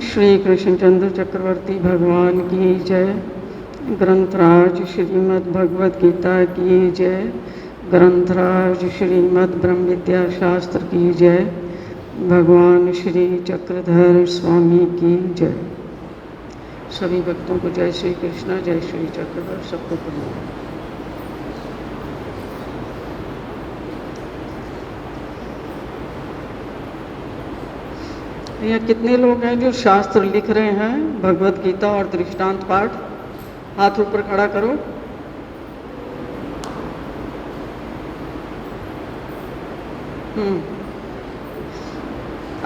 श्री कृष्णचंद्र चक्रवर्ती भगवान की जय। ग्रंथराज श्रीमद् भगवद गीता की जय। ग्रंथराज श्रीमद् ब्रह्म विद्या शास्त्र की जय। भगवान श्री चक्रधर स्वामी की जय। सभी भक्तों को जय श्री कृष्ण, जय श्री चक्रधर, सबको प्रणाम। यहाँ कितने लोग हैं जो शास्त्र लिख रहे हैं, भगवद गीता और दृष्टांत पाठ? हाथ ऊपर खड़ा करो।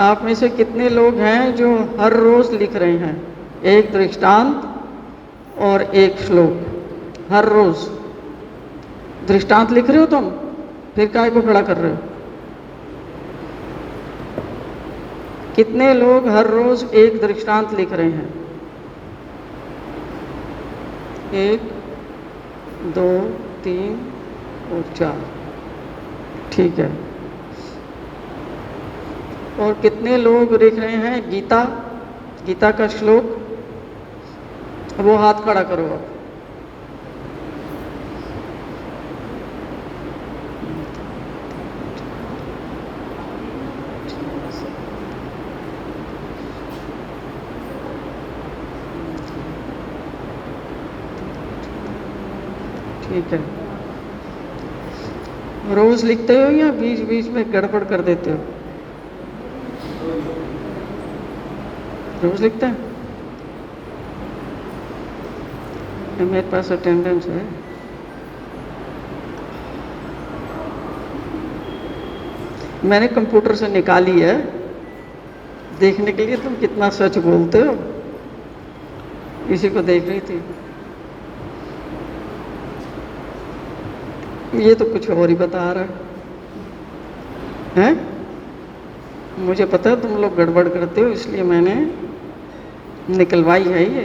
आप में से कितने लोग हैं जो हर रोज लिख रहे हैं एक दृष्टांत और एक श्लोक? हर रोज दृष्टांत लिख रहे हो तुम, फिर काय को खड़ा कर रहे हो? कितने लोग हर रोज एक दृष्टांत लिख रहे हैं? 1, 2, 3 और 4। ठीक है। और कितने लोग लिख रहे हैं गीता का श्लोक? वो हाथ खड़ा करो आप। ठीक है। रोज लिखते हो या बीच बीच में गड़बड़ कर देते हो? रोज लिखते हैं? मेरे पास अटेंडेंस है। मैंने कंप्यूटर से निकाली है, देखने के लिए तुम कितना सच बोलते हो। इसी को देख रही थी। ये तो कुछ और ही बता रहा है। मुझे पता है तुम लोग गड़बड़ करते हो, इसलिए मैंने निकलवाई है ये।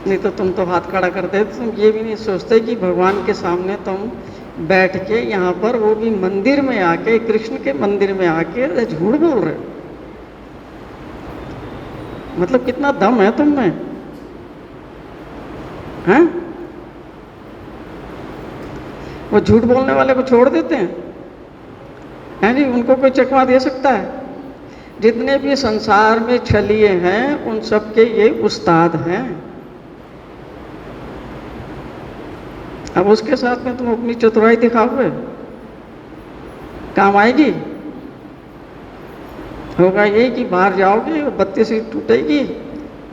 नहीं तो तुम तो हाथ खड़ा करते, तुम ये भी नहीं सोचते कि भगवान के सामने तुम बैठ के यहाँ पर, वो भी मंदिर में आके, कृष्ण के मंदिर में आके झूठ बोल रहे हो। मतलब कितना दम है तुम में, हैं? वो झूठ बोलने वाले को छोड़ देते हैं जी? उनको कोई चकमा दे सकता है? जितने भी संसार में छलिए हैं उन सब के ये उस्ताद हैं। अब उसके साथ में तुम अपनी चतुराई दिखाओगे, काम आएगी? होगा यही कि बाहर जाओगे, बत्ती सी टूटेगी,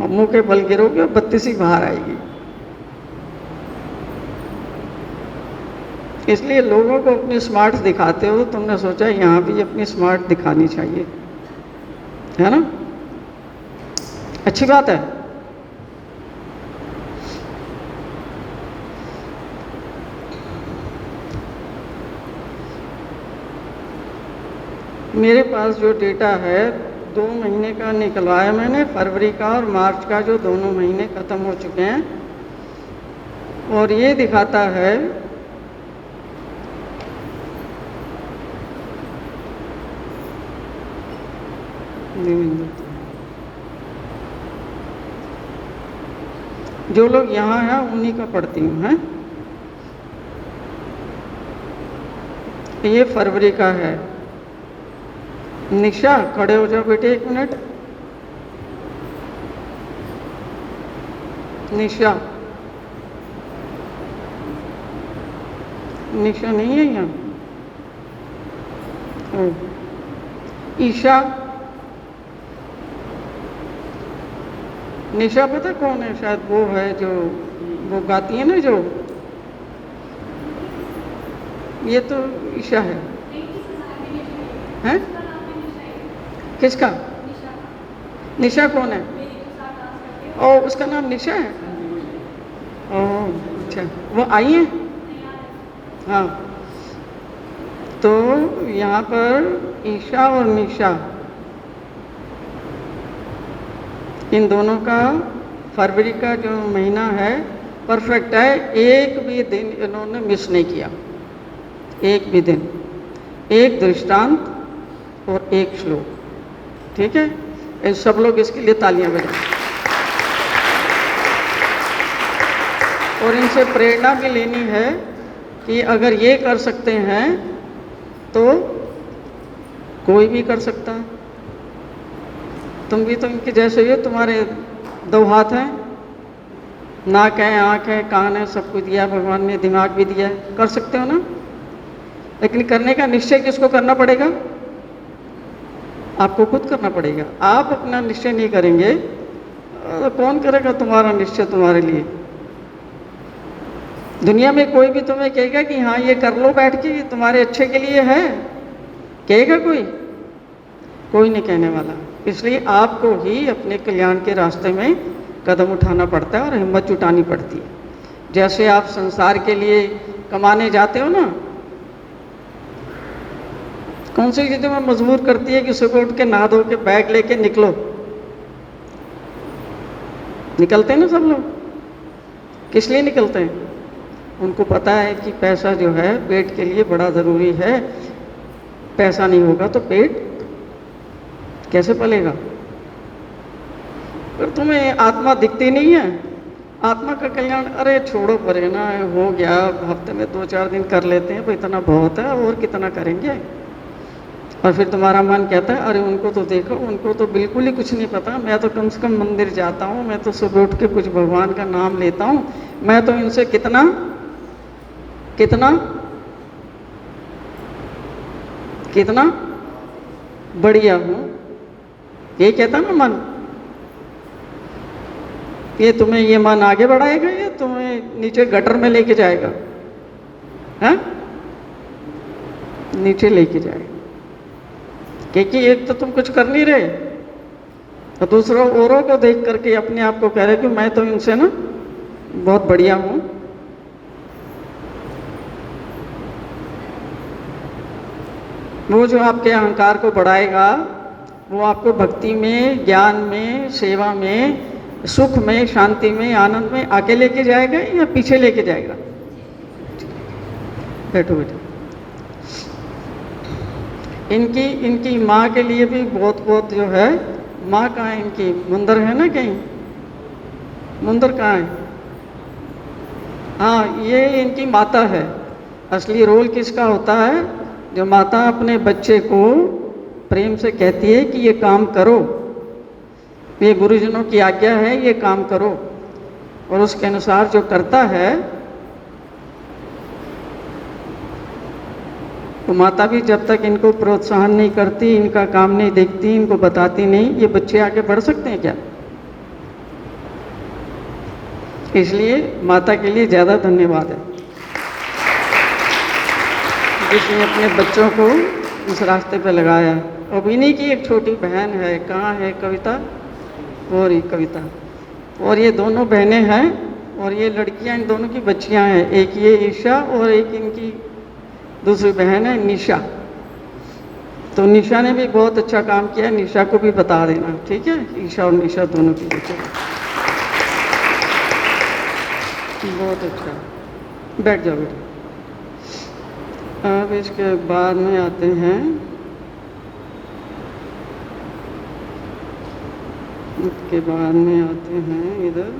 मुंह के बल गिरोगे और बत्ती सी बाहर आएगी। इसलिए लोगों को अपनी स्मार्ट दिखाते हो, तो तुमने सोचा यहाँ भी अपनी स्मार्ट दिखानी चाहिए, है ना? अच्छी बात है। मेरे पास जो डेटा है 2 महीने का निकलवाया मैंने, फरवरी का और मार्च का, जो दोनों महीने ख़त्म हो चुके हैं। और ये दिखाता है जो लोग यहाँ हैं उन्हीं का पढ़ती हूँ, हैं? ये फरवरी का है। निशा खड़े हो जाओ बेटे 1 मिनट। निशा नहीं है यहाँ? ईशा, निशा पता कौन है? शायद वो है जो वो गाती है ना, जो ये तो ईशा है। हैं? किसका? निशा कौन है? ओ, उसका नाम निशा है? ओह अच्छा, वो आई है? हाँ। तो यहाँ पर ईशा और निशा, इन दोनों का फरवरी का जो महीना है परफेक्ट है। एक भी दिन इन्होंने मिस नहीं किया, एक भी दिन। एक दृष्टांत और एक श्लोक, ठीक है? ये सब लोग इसके लिए तालियां बजाएं और इनसे प्रेरणा भी लेनी है कि अगर ये कर सकते हैं तो कोई भी कर सकता है। तुम भी तो इनके जैसे ही हो, तुम्हारे 2 हाथ हैं, नाक है, आँख है, कान है, सब कुछ दिया भगवान ने, दिमाग भी दिया है, कर सकते हो ना। लेकिन करने का निश्चय किसको करना पड़ेगा? आपको खुद करना पड़ेगा। आप अपना निश्चय नहीं करेंगे तो कौन करेगा तुम्हारा निश्चय तुम्हारे लिए? दुनिया में कोई भी तुम्हें कहेगा कि हाँ ये कर लो बैठ के, ये तुम्हारे अच्छे के लिए है, कहेगा कोई? कोई नहीं कहने वाला। इसलिए आपको ही अपने कल्याण के रास्ते में कदम उठाना पड़ता है और हिम्मत जुटानी पड़ती है। जैसे आप संसार के लिए कमाने जाते हो ना, कौन सी चीज़ें में मजबूर करती है कि सुबह उठ के नहा धो के बैग लेके निकलो? निकलते हैं ना सब लोग। किस लिए निकलते हैं? उनको पता है कि पैसा जो है पेट के लिए बड़ा ज़रूरी है, पैसा नहीं होगा तो पेट कैसे पलेगा? पर तुम्हें आत्मा दिखती नहीं है, आत्मा का कल्याण, अरे छोड़ो परे ना, हो गया, हफ्ते में 2-4 दिन कर लेते हैं, तो इतना बहुत है, और कितना करेंगे? और फिर तुम्हारा मन कहता है अरे उनको तो देखो, उनको तो बिल्कुल ही कुछ नहीं पता, मैं तो कम से कम मंदिर जाता हूँ, मैं तो सुबह उठ के कुछ भगवान का नाम लेता हूँ, मैं तो इनसे कितना कितना कितना बढ़िया हूँ। ये कहता ना मन, ये तुम्हें, ये मन आगे बढ़ाएगा या तुम्हें नीचे गटर में लेके जाएगा? हैं? नीचे लेके जाएगा। क्योंकि एक तो तुम कुछ कर नहीं रहे, तो दूसरों औरों को देख करके अपने आप को कह रहे कि मैं तो इनसे ना बहुत बढ़िया हूँ। वो जो आपके अहंकार को बढ़ाएगा, वो आपको भक्ति में, ज्ञान में, सेवा में, सुख में, शांति में, आनंद में आके लेके जाएगा या पीछे लेके जाएगा? बैठो बैठो। इनकी माँ के लिए भी बहुत जो है, माँ कहाँ है इनकी? मुंदर है ना कहीं? मुंदर कहाँ है? हाँ, ये इनकी माता है। असली रोल किसका होता है? जो माता अपने बच्चे को प्रेम से कहती है कि ये काम करो, ये गुरुजनों की आज्ञा है, ये काम करो, और उसके अनुसार जो करता है, तो माता भी जब तक इनको प्रोत्साहन नहीं करती, इनका काम नहीं देखती, इनको बताती नहीं, ये बच्चे आगे बढ़ सकते हैं क्या? इसलिए माता के लिए ज़्यादा धन्यवाद है जिसने अपने बच्चों को इस रास्ते पे लगाया। अब इन्हीं की एक छोटी बहन है, कहाँ है कविता? और ये कविता, और ये दोनों बहनें हैं, और ये लड़कियां इन दोनों की बच्चियां हैं, एक ये ईशा और एक इनकी दूसरी बहन है निशा। तो निशा ने भी बहुत अच्छा काम किया, निशा को भी बता देना, ठीक है? ईशा और निशा दोनों की बच्चियां बहुत अच्छा। बैठ जाओ बेटा। अब इसके बाद में आते हैं, इसके बाद में आते हैं इधर,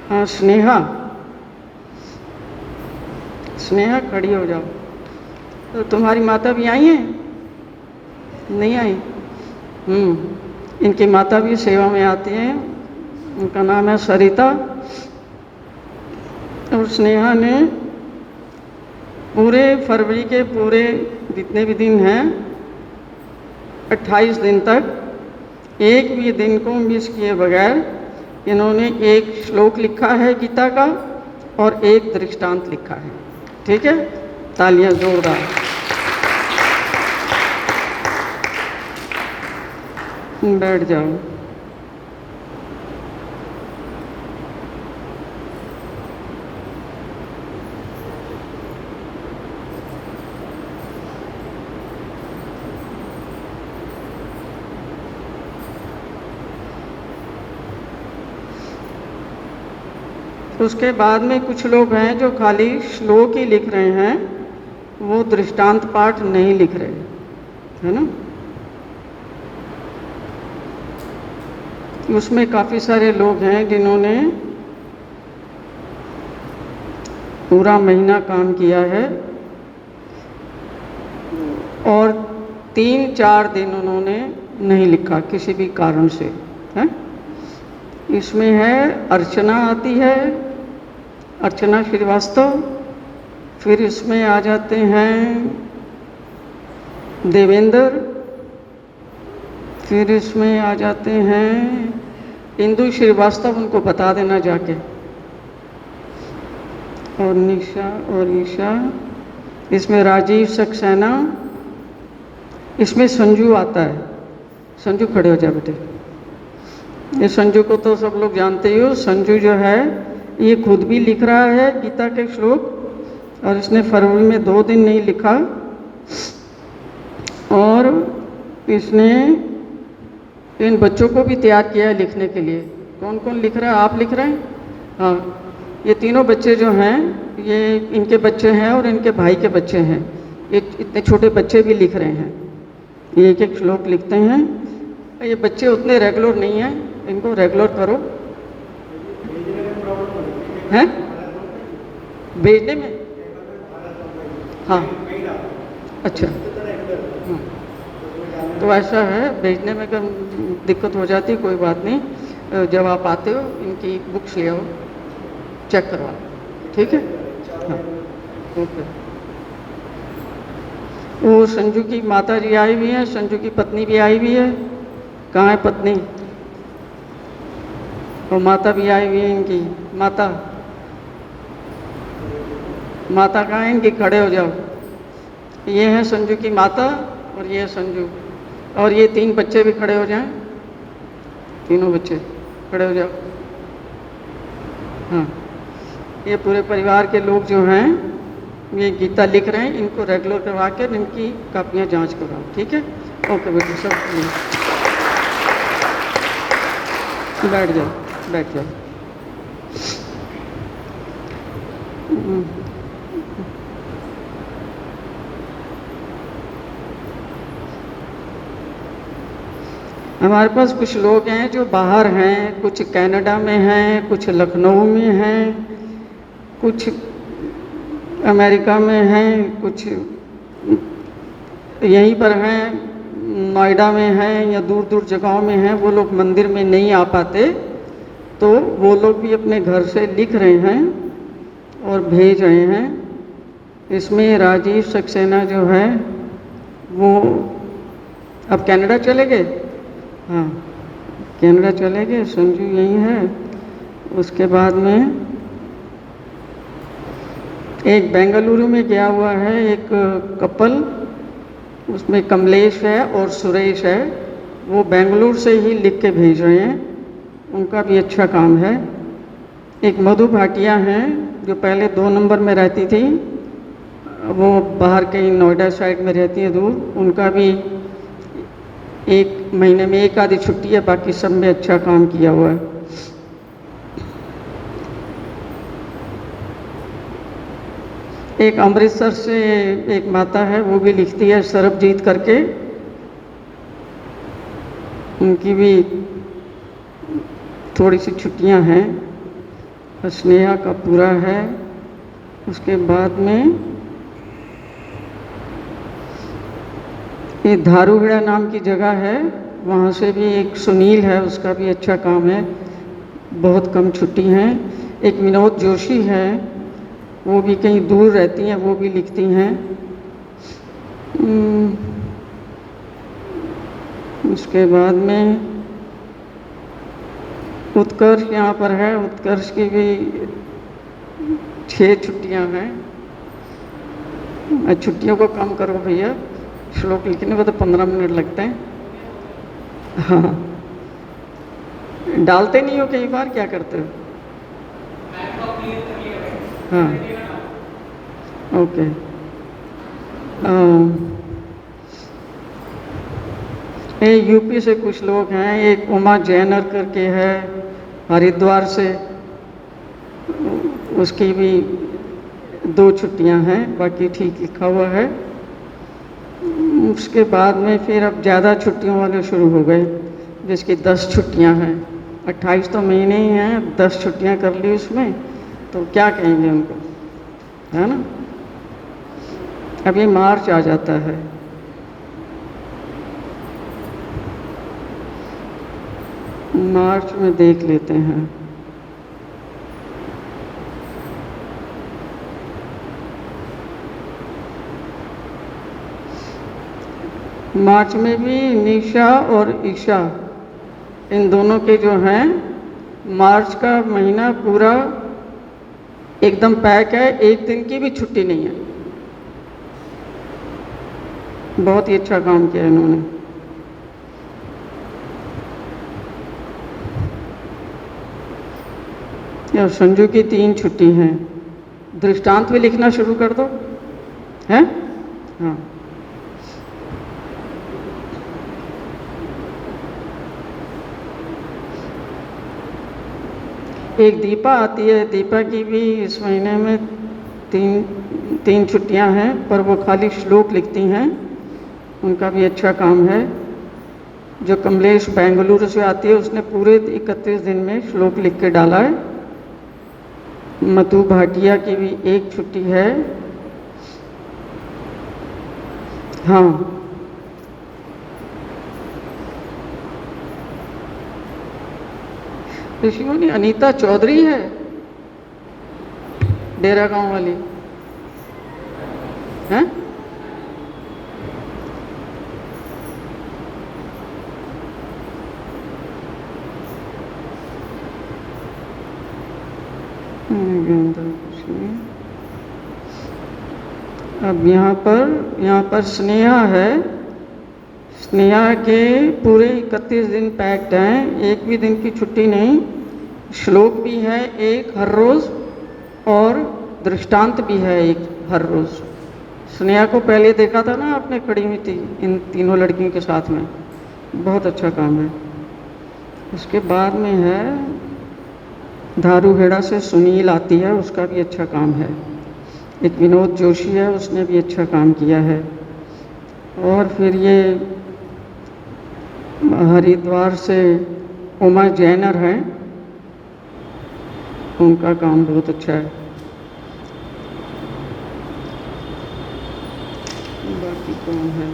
हाँ स्नेहा। स्नेहा खड़ी हो जाओ। तो तुम्हारी माता भी आई हैं? नहीं आई? इनकी माता भी सेवा में आती हैं, उनका नाम है सरिता। और स्नेहा ने पूरे फरवरी के पूरे जितने भी दिन हैं, 28 दिन तक एक भी दिन को मिस किए बगैर इन्होंने एक श्लोक लिखा है गीता का और एक दृष्टांत लिखा है, ठीक है? तालियां जोरदार। बैठ जाओ। उसके बाद में कुछ लोग हैं जो खाली श्लोक ही लिख रहे हैं, वो दृष्टांत पाठ नहीं लिख रहे, है ना? उसमें काफ़ी सारे लोग हैं जिन्होंने पूरा महीना काम किया है और 3-4 दिन उन्होंने नहीं लिखा किसी भी कारण से है। इसमें है अर्चना आती है, अर्चना श्रीवास्तव, फिर इसमें आ जाते हैं देवेंद्र, फिर इसमें आ जाते हैं इंदु श्रीवास्तव, उनको बता देना जाके, और निशा और ईशा, इसमें राजीव सक्सेना, इसमें संजू आता है। संजू खड़े हो जा बेटे। ये संजू को तो सब लोग जानते ही हो। संजू जो है ये खुद भी लिख रहा है गीता के श्लोक, और इसने फरवरी में 2 दिन नहीं लिखा, और इसने इन बच्चों को भी तैयार किया है लिखने के लिए। कौन कौन लिख रहा है? आप लिख रहे हैं? हाँ, ये तीनों बच्चे जो हैं ये इनके बच्चे हैं और इनके भाई के बच्चे हैं। ये इतने छोटे बच्चे भी लिख रहे हैं, ये एक एक श्लोक लिखते हैं। ये बच्चे उतने रेगुलर नहीं हैं, इनको रेगुलर करो। हैं भेजने में? हाँ, अच्छा, हाँ। तो ऐसा है, भेजने में अगर दिक्कत हो जाती है कोई बात नहीं, जब आप आते हो इनकी बुक्स ले आओ, चेक करवा, ठीक है? हाँ, ओके। वो संजू की माता जी आई हुई हैं, संजू की पत्नी भी आई हुई है। कहाँ है पत्नी? और माता भी आई हुई है इनकी। माता, माता कहाँ है इनकी? खड़े हो जाओ। ये है संजू की माता और ये है संजू, और ये 3 बच्चे भी खड़े हो जाएं, तीनों बच्चे खड़े हो जाओ। हाँ, ये पूरे परिवार के लोग जो हैं ये गीता लिख रहे हैं, इनको रेगुलर करवा के इनकी कापियाँ जांच करवाओ, ठीक है? ओके बेटे, सब बैठ जाओ, बैठ जाओ। हमारे पास कुछ लोग हैं जो बाहर हैं, कुछ कनाडा में हैं, कुछ लखनऊ में हैं, कुछ अमेरिका में हैं, कुछ यहीं पर हैं, नोएडा में हैं या दूर दूर जगहों में हैं। वो लोग मंदिर में नहीं आ पाते, तो वो लोग भी अपने घर से लिख रहे हैं और भेज रहे हैं। इसमें राजीव सक्सेना जो है वो अब कनाडा चले गए। हाँ, कनाडा चले गए। संजू यहीं है। उसके बाद में एक बेंगलुरु में गया हुआ है एक कपल, उसमें कमलेश है और सुरेश है। वो बेंगलुरु से ही लिख के भेज रहे हैं, उनका भी अच्छा काम है। एक मधु भाटिया हैं जो पहले 2 नंबर में रहती थी, वो बाहर कहीं नोएडा साइड में रहती है दूर। उनका भी 1 महीने में 1 आधी छुट्टी है, बाकी सब में अच्छा काम किया हुआ है। एक अमृतसर से एक माता है, वो भी लिखती है, सरबजीत करके, उनकी भी थोड़ी सी छुट्टियां हैं। स्नेहा का पूरा है। उसके बाद में ये धारूहेड़ा नाम की जगह है, वहाँ से भी एक सुनील है, उसका भी अच्छा काम है, बहुत कम छुट्टी हैं। एक विनोद जोशी है, वो भी कहीं दूर रहती हैं, वो भी लिखती हैं। उसके बाद में उत्कर्ष यहाँ पर है, उत्कर्ष की भी 6 छुट्टियाँ हैं। छुट्टियों को कम करो भैया, श्लोक लिखने में तो 15 मिनट लगते हैं। हाँ, डालते नहीं हो कई बार, क्या करते हो? हाँ, ओके। ये यूपी से कुछ लोग हैं, एक उमा जैनर करके है हरिद्वार से, उसकी भी 2 छुट्टियां हैं, बाकी ठीक लिखा हुआ है। उसके बाद में फिर अब ज़्यादा छुट्टियों वाले शुरू हो गए, जिसकी 10 छुट्टियां हैं। 28 तो महीने ही हैं, 10 छुट्टियां कर ली उसमें, तो क्या कहेंगे उनको, है ना। अभी मार्च आ जाता है। मार्च में देख लेते हैं। मार्च में भी निशा और ईशा इन दोनों के जो हैं, मार्च का महीना पूरा एकदम पैक है, एक दिन की भी छुट्टी नहीं है। बहुत ही अच्छा काम किया इन्होंने। और संजू की 3 छुट्टी हैं। दृष्टांत भी लिखना शुरू कर दो, हैं? हाँ। एक दीपा आती है, दीपा की भी इस महीने में तीन छुट्टियां हैं, पर वो खाली श्लोक लिखती हैं, उनका भी अच्छा काम है। जो कमलेश बेंगलुरु से आती है, उसने पूरे 31 दिन में श्लोक लिख के डाला है। मधु भाटिया की भी 1 छुट्टी है। हाँ, ऋषिमुनि अनीता चौधरी है, डेरा गांव वाली, हैं? अब यहाँ पर स्नेहा है। स्नेहा के पूरे 31 दिन पैक्ड हैं, एक भी दिन की छुट्टी नहीं। श्लोक भी है एक हर रोज़, और दृष्टांत भी है एक हर रोज़। स्नेहा को पहले देखा था ना आपने, खड़ी हुई थी इन तीनों लड़कियों के साथ में, बहुत अच्छा काम है। उसके बाद में है धारूहेड़ा से सुनील आती है, उसका भी अच्छा काम है। एक विनोद जोशी है, उसने भी अच्छा काम किया है। और फिर ये हरिद्वार से उमा जैनर हैं, उनका काम बहुत अच्छा है। बाकी कौन है?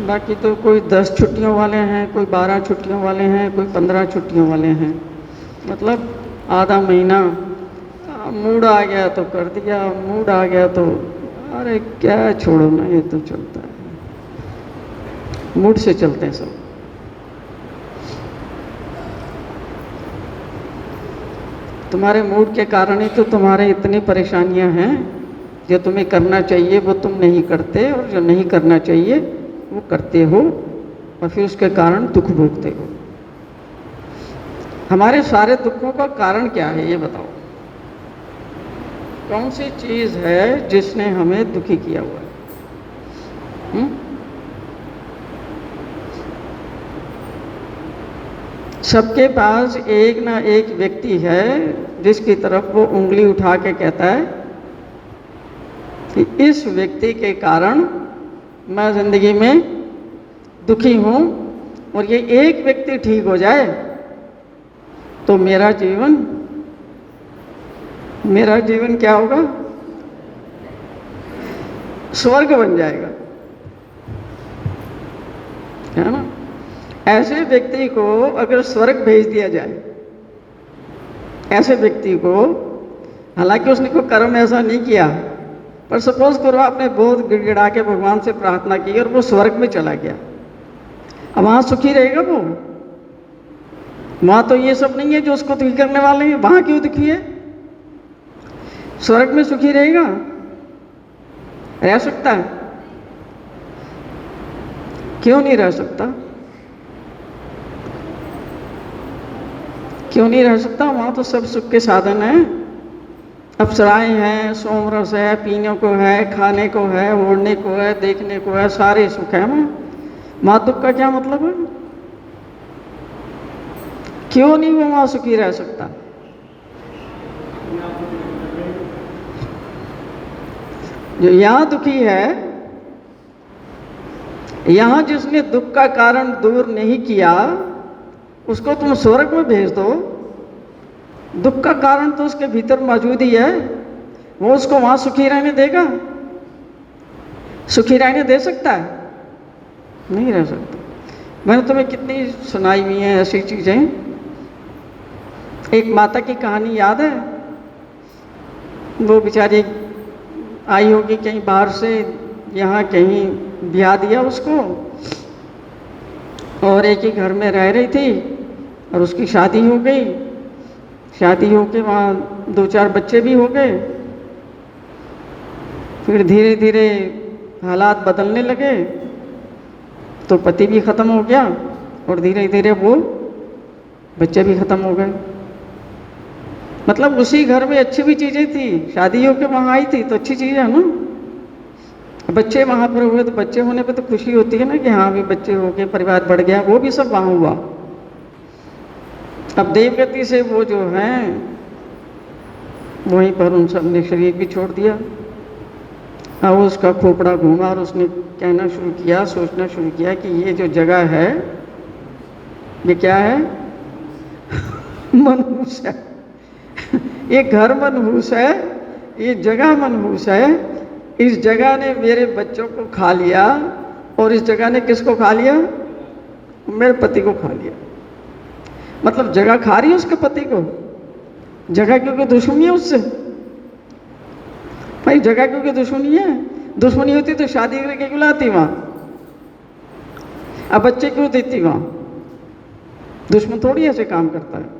बाकी तो कोई 10 छुट्टियों वाले हैं, कोई 12 छुट्टियों वाले हैं, कोई 15 छुट्टियों वाले हैं। मतलब आधा महीना, मूड आ गया तो कर दिया, मूड आ गया तो अरे क्या छोड़ो ना, ये तो चलता है, मूड से चलते हैं सब। तुम्हारे मूड के कारण ही तो तुम्हारे इतनी परेशानियां हैं। जो तुम्हें करना चाहिए वो तुम नहीं करते, और जो नहीं करना चाहिए वो करते हो, और फिर उसके कारण दुख भोगते हो। हमारे सारे दुखों का कारण क्या है ये बताओ? कौन सी चीज़ है जिसने हमें दुखी किया हुआ है? सबके पास एक ना एक व्यक्ति है जिसकी तरफ वो उंगली उठा के कहता है कि इस व्यक्ति के कारण मैं ज़िंदगी में दुखी हूँ, और ये एक व्यक्ति ठीक हो जाए तो मेरा जीवन क्या होगा? स्वर्ग बन जाएगा, है ना। ऐसे व्यक्ति को अगर स्वर्ग भेज दिया जाए, ऐसे व्यक्ति को, हालांकि उसने कोई कर्म ऐसा नहीं किया, पर सपोज करो आपने बहुत गिड़गिड़ा के भगवान से प्रार्थना की और वो स्वर्ग में चला गया, अब वहाँ सुखी रहेगा वो? वहाँ तो ये सब नहीं है जो उसको दुखी करने वाले हैं, वहाँ क्यों दुखी है? स्वर्ग में सुखी रहेगा? रह सकता है? क्यों नहीं रह सकता? क्यों नहीं रह सकता? वहाँ तो सब सुख के साधन हैं, अप्सराएं हैं, सोमरस है, पीने को है, खाने को है, ओढ़ने को है, देखने को है, सारे सुख है वहाँ दुख का क्या मतलब है? क्यों नहीं वो वहाँ सुखी रह सकता? जो यहाँ दुखी है यहाँ जिसने दुख का कारण दूर नहीं किया उसको तुम स्वर्ग में भेज दो, दुख का कारण तो उसके भीतर मौजूद ही है, वो उसको वहाँ सुखी रहने देगा? सुखी रहने दे सकता है? नहीं रह सकता। मैंने तुम्हें कितनी सुनाई हुई हैं ऐसी चीज़ें। एक माता की कहानी याद है, वो बेचारी आई होगी कहीं बाहर से, यहाँ कहीं ब्याह दिया उसको, और एक ही घर में रह रही थी, और उसकी शादी हो गई। शादी होके वहाँ 2-4 बच्चे भी हो गए। फिर धीरे धीरे हालात बदलने लगे, तो पति भी ख़त्म हो गया, और धीरे धीरे वो बच्चे भी ख़त्म हो गए। मतलब उसी घर में अच्छी भी चीज़ें थी, शादी होके वहाँ आई थी तो अच्छी चीज़ है ना। बच्चे वहाँ पर हुए तो बच्चे होने पे तो खुशी होती है ना कि हाँ भी बच्चे हो गए, परिवार बढ़ गया, वो भी सब वहाँ हुआ। अब देवगति से वो जो हैं वहीं पर उन सब ने शरीर भी छोड़ दिया। अब उसका खोपड़ा घूमा और उसने कहना शुरू किया, सोचना शुरू किया कि ये जो जगह है ये क्या है? मनहूस है। ये घर मनहूस है, ये जगह मनहूस है। इस जगह ने मेरे बच्चों को खा लिया, और इस जगह ने किसको खा लिया? मेरे पति को खा लिया। मतलब जगह खा रही है उसके पति को। जगह क्योंकि दुश्मनी है उससे। भाई जगह क्योंकि दुश्मनी है, दुश्मनी होती तो शादी करके क्यों लाती वहाँ? अब बच्चे क्यों देती वहाँ? दुश्मन थोड़ी ऐसे काम करता है।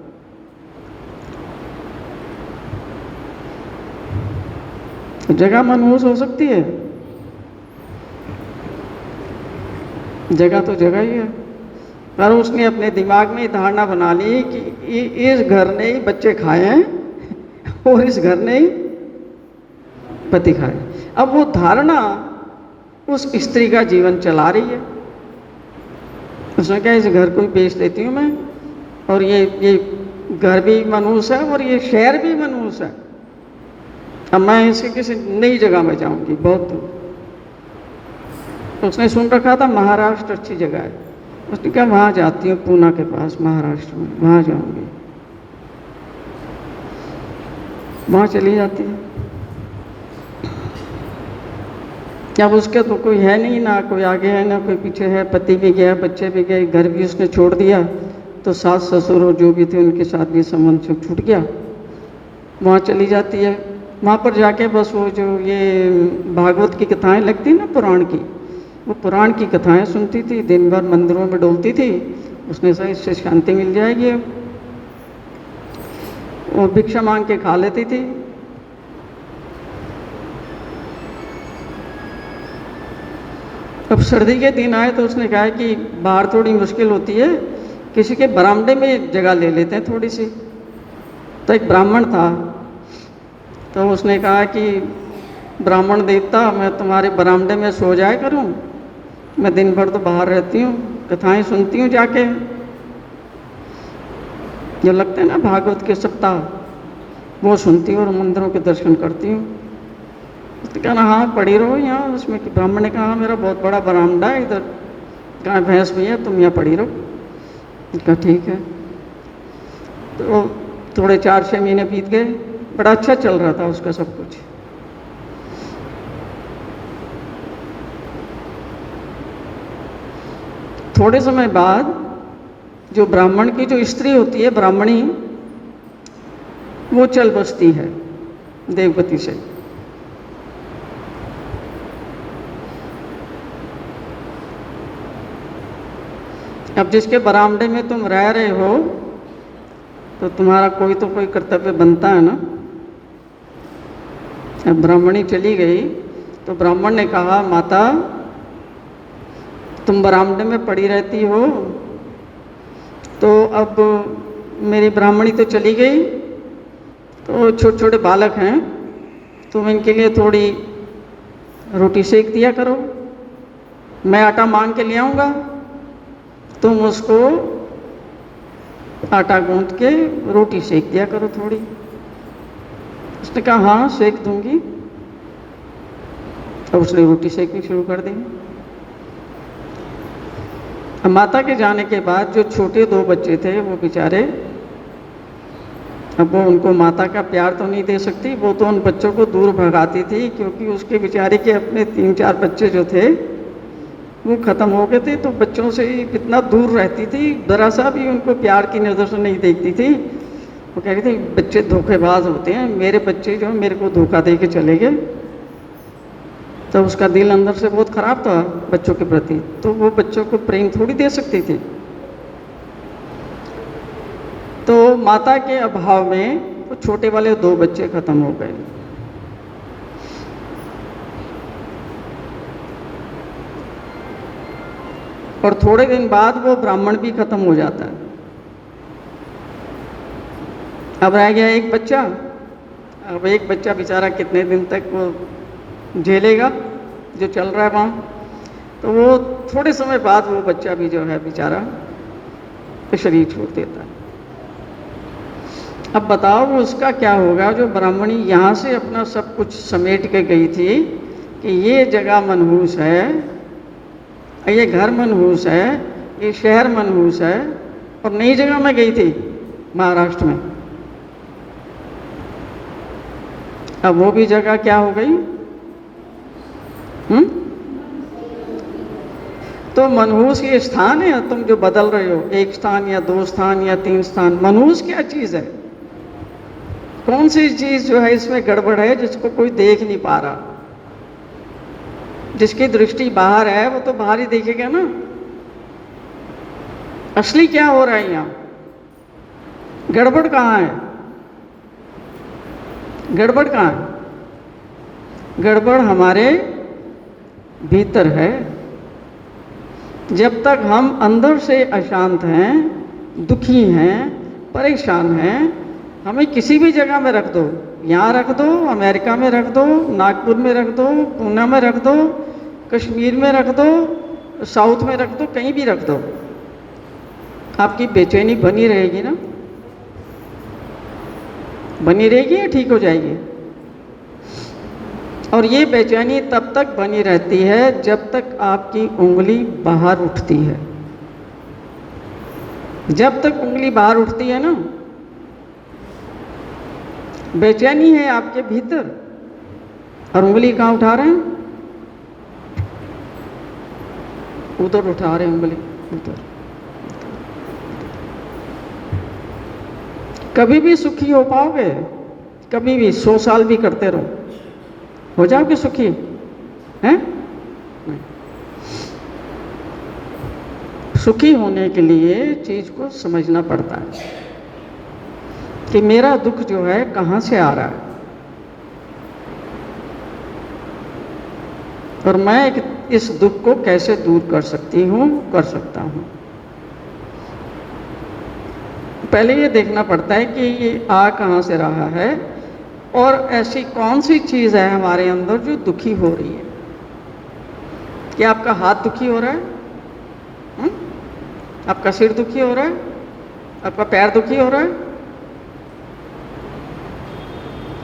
जगह मनहूस हो सकती है, जगह तो जगह ही है, पर उसने अपने दिमाग में धारणा बना ली कि इस घर ने ही बच्चे खाए हैं और इस घर ने ही पति खाए। अब वो धारणा उस स्त्री का जीवन चला रही है। उसने कहा इस घर को ही बेच देती हूँ मैं, और ये घर भी मनहूस है और ये शहर भी मनहूस है। अब मैं इसे किसी नई जगह में जाऊंगी बहुत दूर। उसने सुन रखा था महाराष्ट्र अच्छी जगह है। उसने कहा वहाँ जाती हूँ, पूना के पास महाराष्ट्र में, वहाँ जाऊंगी। वहाँ चली जाती है। अब उसके तो कोई है नहीं, ना कोई आगे है ना कोई पीछे है। पति भी गया, बच्चे भी गए, घर भी उसने छोड़ दिया, तो सास ससुर और जो भी थे उनके साथ भी संबंध सब छूट गया। वहाँ चली जाती है। वहाँ पर जाके बस वो जो ये भागवत की कथाएं लगती ना, पुराण की, वो पुराण की कथाएं सुनती थी, दिन भर मंदिरों में डोलती थी। उसने सही इससे शांति मिल जाएगी। वो भिक्षा मांग के खा लेती थी। अब सर्दी के दिन आए तो उसने कहा कि बाहर थोड़ी मुश्किल होती है, किसी के बरामदे में जगह ले लेते हैं थोड़ी सी। तो एक ब्राह्मण था, तो उसने कहा कि ब्राह्मण देवता, मैं तुम्हारे बरामदे में सो जाया करूं, मैं दिन भर तो बाहर रहती हूँ, कथाएं सुनती हूँ जाके, जो लगते हैं ना भागवत के सप्ताह, वो सुनती हूँ और मंदिरों के दर्शन करती हूँ। उसने कहा हाँ पढ़ी रहो यहाँ। उसमें ब्राह्मण ने कहा मेरा बहुत बड़ा बरामदा है इधर, कहाँ भैंस भी है, तुम यहाँ पढ़ी रहो। कहा ठीक है। तो थोड़े 4-6 महीने बीत गए, बड़ा अच्छा चल रहा था उसका सब कुछ। थोड़े समय बाद जो ब्राह्मण की जो स्त्री होती है, ब्राह्मणी, वो चल बसती है देवगति से। अब जिसके बरामदे में तुम रह रहे हो तो तुम्हारा कोई तो कोई कर्तव्य बनता है ना। अब ब्राह्मणी चली गई तो ब्राह्मण ने कहा माता तुम बरामदे में पड़ी रहती हो, तो अब मेरी ब्राह्मणी तो चली गई, तो छोटे छोटे बालक हैं, तुम इनके लिए थोड़ी रोटी सेक दिया करो, मैं आटा मांग के ले आऊँगा, तुम उसको आटा गूंथ के रोटी सेक दिया करो थोड़ी। उसने कहा हाँ सेक दूंगी। तो उसने रोटी सेकनी शुरू कर दी। माता के जाने के बाद जो छोटे 2 बच्चे थे वो बेचारे, अब वो उनको माता का प्यार तो नहीं दे सकती, वो तो उन बच्चों को दूर भगाती थी, क्योंकि उसके बेचारे के अपने 3-4 बच्चे जो थे वो ख़त्म हो गए थे, तो बच्चों से इतना दूर रहती थी, ज़रा सा भी उनको प्यार की नज़र से नहीं देखती थी। वो कह रही थी बच्चे धोखेबाज होते हैं, मेरे बच्चे जो मेरे को धोखा दे के चले गए। तो उसका दिल अंदर से बहुत ख़राब था बच्चों के प्रति, तो वो बच्चों को प्रेम थोड़ी दे सकती थी। तो माता के अभाव में वो छोटे वाले 2 बच्चे ख़त्म हो गए। और थोड़े दिन बाद वो ब्राह्मण भी ख़त्म हो जाता है। अब रह गया एक बच्चा। अब एक बच्चा बेचारा कितने दिन तक वो झेलेगा जो चल रहा है वहाँ। तो वो थोड़े समय बाद वो बच्चा भी जो है बेचारा शरीर छोड़ देता है। अब बताओ वो उसका क्या होगा, जो ब्राह्मणी यहाँ से अपना सब कुछ समेट के गई थी कि ये जगह मनहूस है, ये घर मनहूस है, ये शहर मनहूस है, और नई जगह में गई थी महाराष्ट्र में। अब वो भी जगह क्या हो गई? तो मनहूस ये स्थान है, तुम जो बदल रहे हो, 1 स्थान या 2 स्थान या 3 स्थान, मनहूस क्या चीज़ है? कौन सी चीज़ जो है इसमें गड़बड़ है जिसको कोई देख नहीं पा रहा? जिसकी दृष्टि बाहर है वो तो बाहर ही देखेगा ना। असली क्या हो रहा है यहाँ? गड़बड़ कहाँ है? गड़बड़ कहाँ है? गड़बड़ हमारे भीतर है। जब तक हम अंदर से अशांत हैं, दुखी हैं, परेशान हैं, हमें किसी भी जगह में रख दो, यहाँ रख दो, अमेरिका में रख दो, नागपुर में रख दो, पूना में रख दो, कश्मीर में रख दो, साउथ में रख दो, कहीं भी रख दो, आपकी बेचैनी बनी रहेगी ना? बनी रहेगी या ठीक हो जाएगी? और ये बेचैनी तब तक बनी रहती है जब तक आपकी उंगली बाहर उठती है। जब तक उंगली बाहर उठती है ना, बेचैनी है आपके भीतर, और उंगली कहाँ उठा रहे हैं? उधर उठा रहे हैं उंगली, उधर। कभी भी सुखी हो पाओगे? कभी भी 100 साल भी करते रहो, हो जाओगे सुखी? हैं? नहीं। सुखी होने के लिए चीज को समझना पड़ता है कि मेरा दुख जो है कहाँ से आ रहा है, और मैं इस दुख को कैसे दूर कर सकती हूँ, कर सकता हूँ। पहले ये देखना पड़ता है कि ये आ कहाँ से रहा है, और ऐसी कौन सी चीज़ है हमारे अंदर जो दुखी हो रही है। क्या आपका हाथ दुखी हो रहा है? आपका सिर दुखी हो रहा है? आपका पैर दुखी हो रहा है?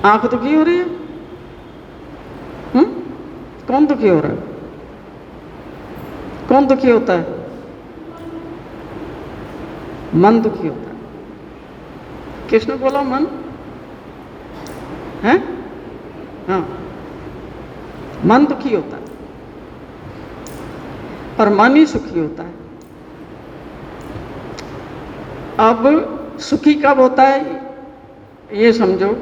आंख दुखी हो रही है? कौन दुखी हो रहा है? कौन दुखी होता है? मन दुखी होता है। किसने बोला मन है? हाँ, मन दुखी होता है, और मन ही सुखी होता है। अब सुखी कब होता है ये समझो,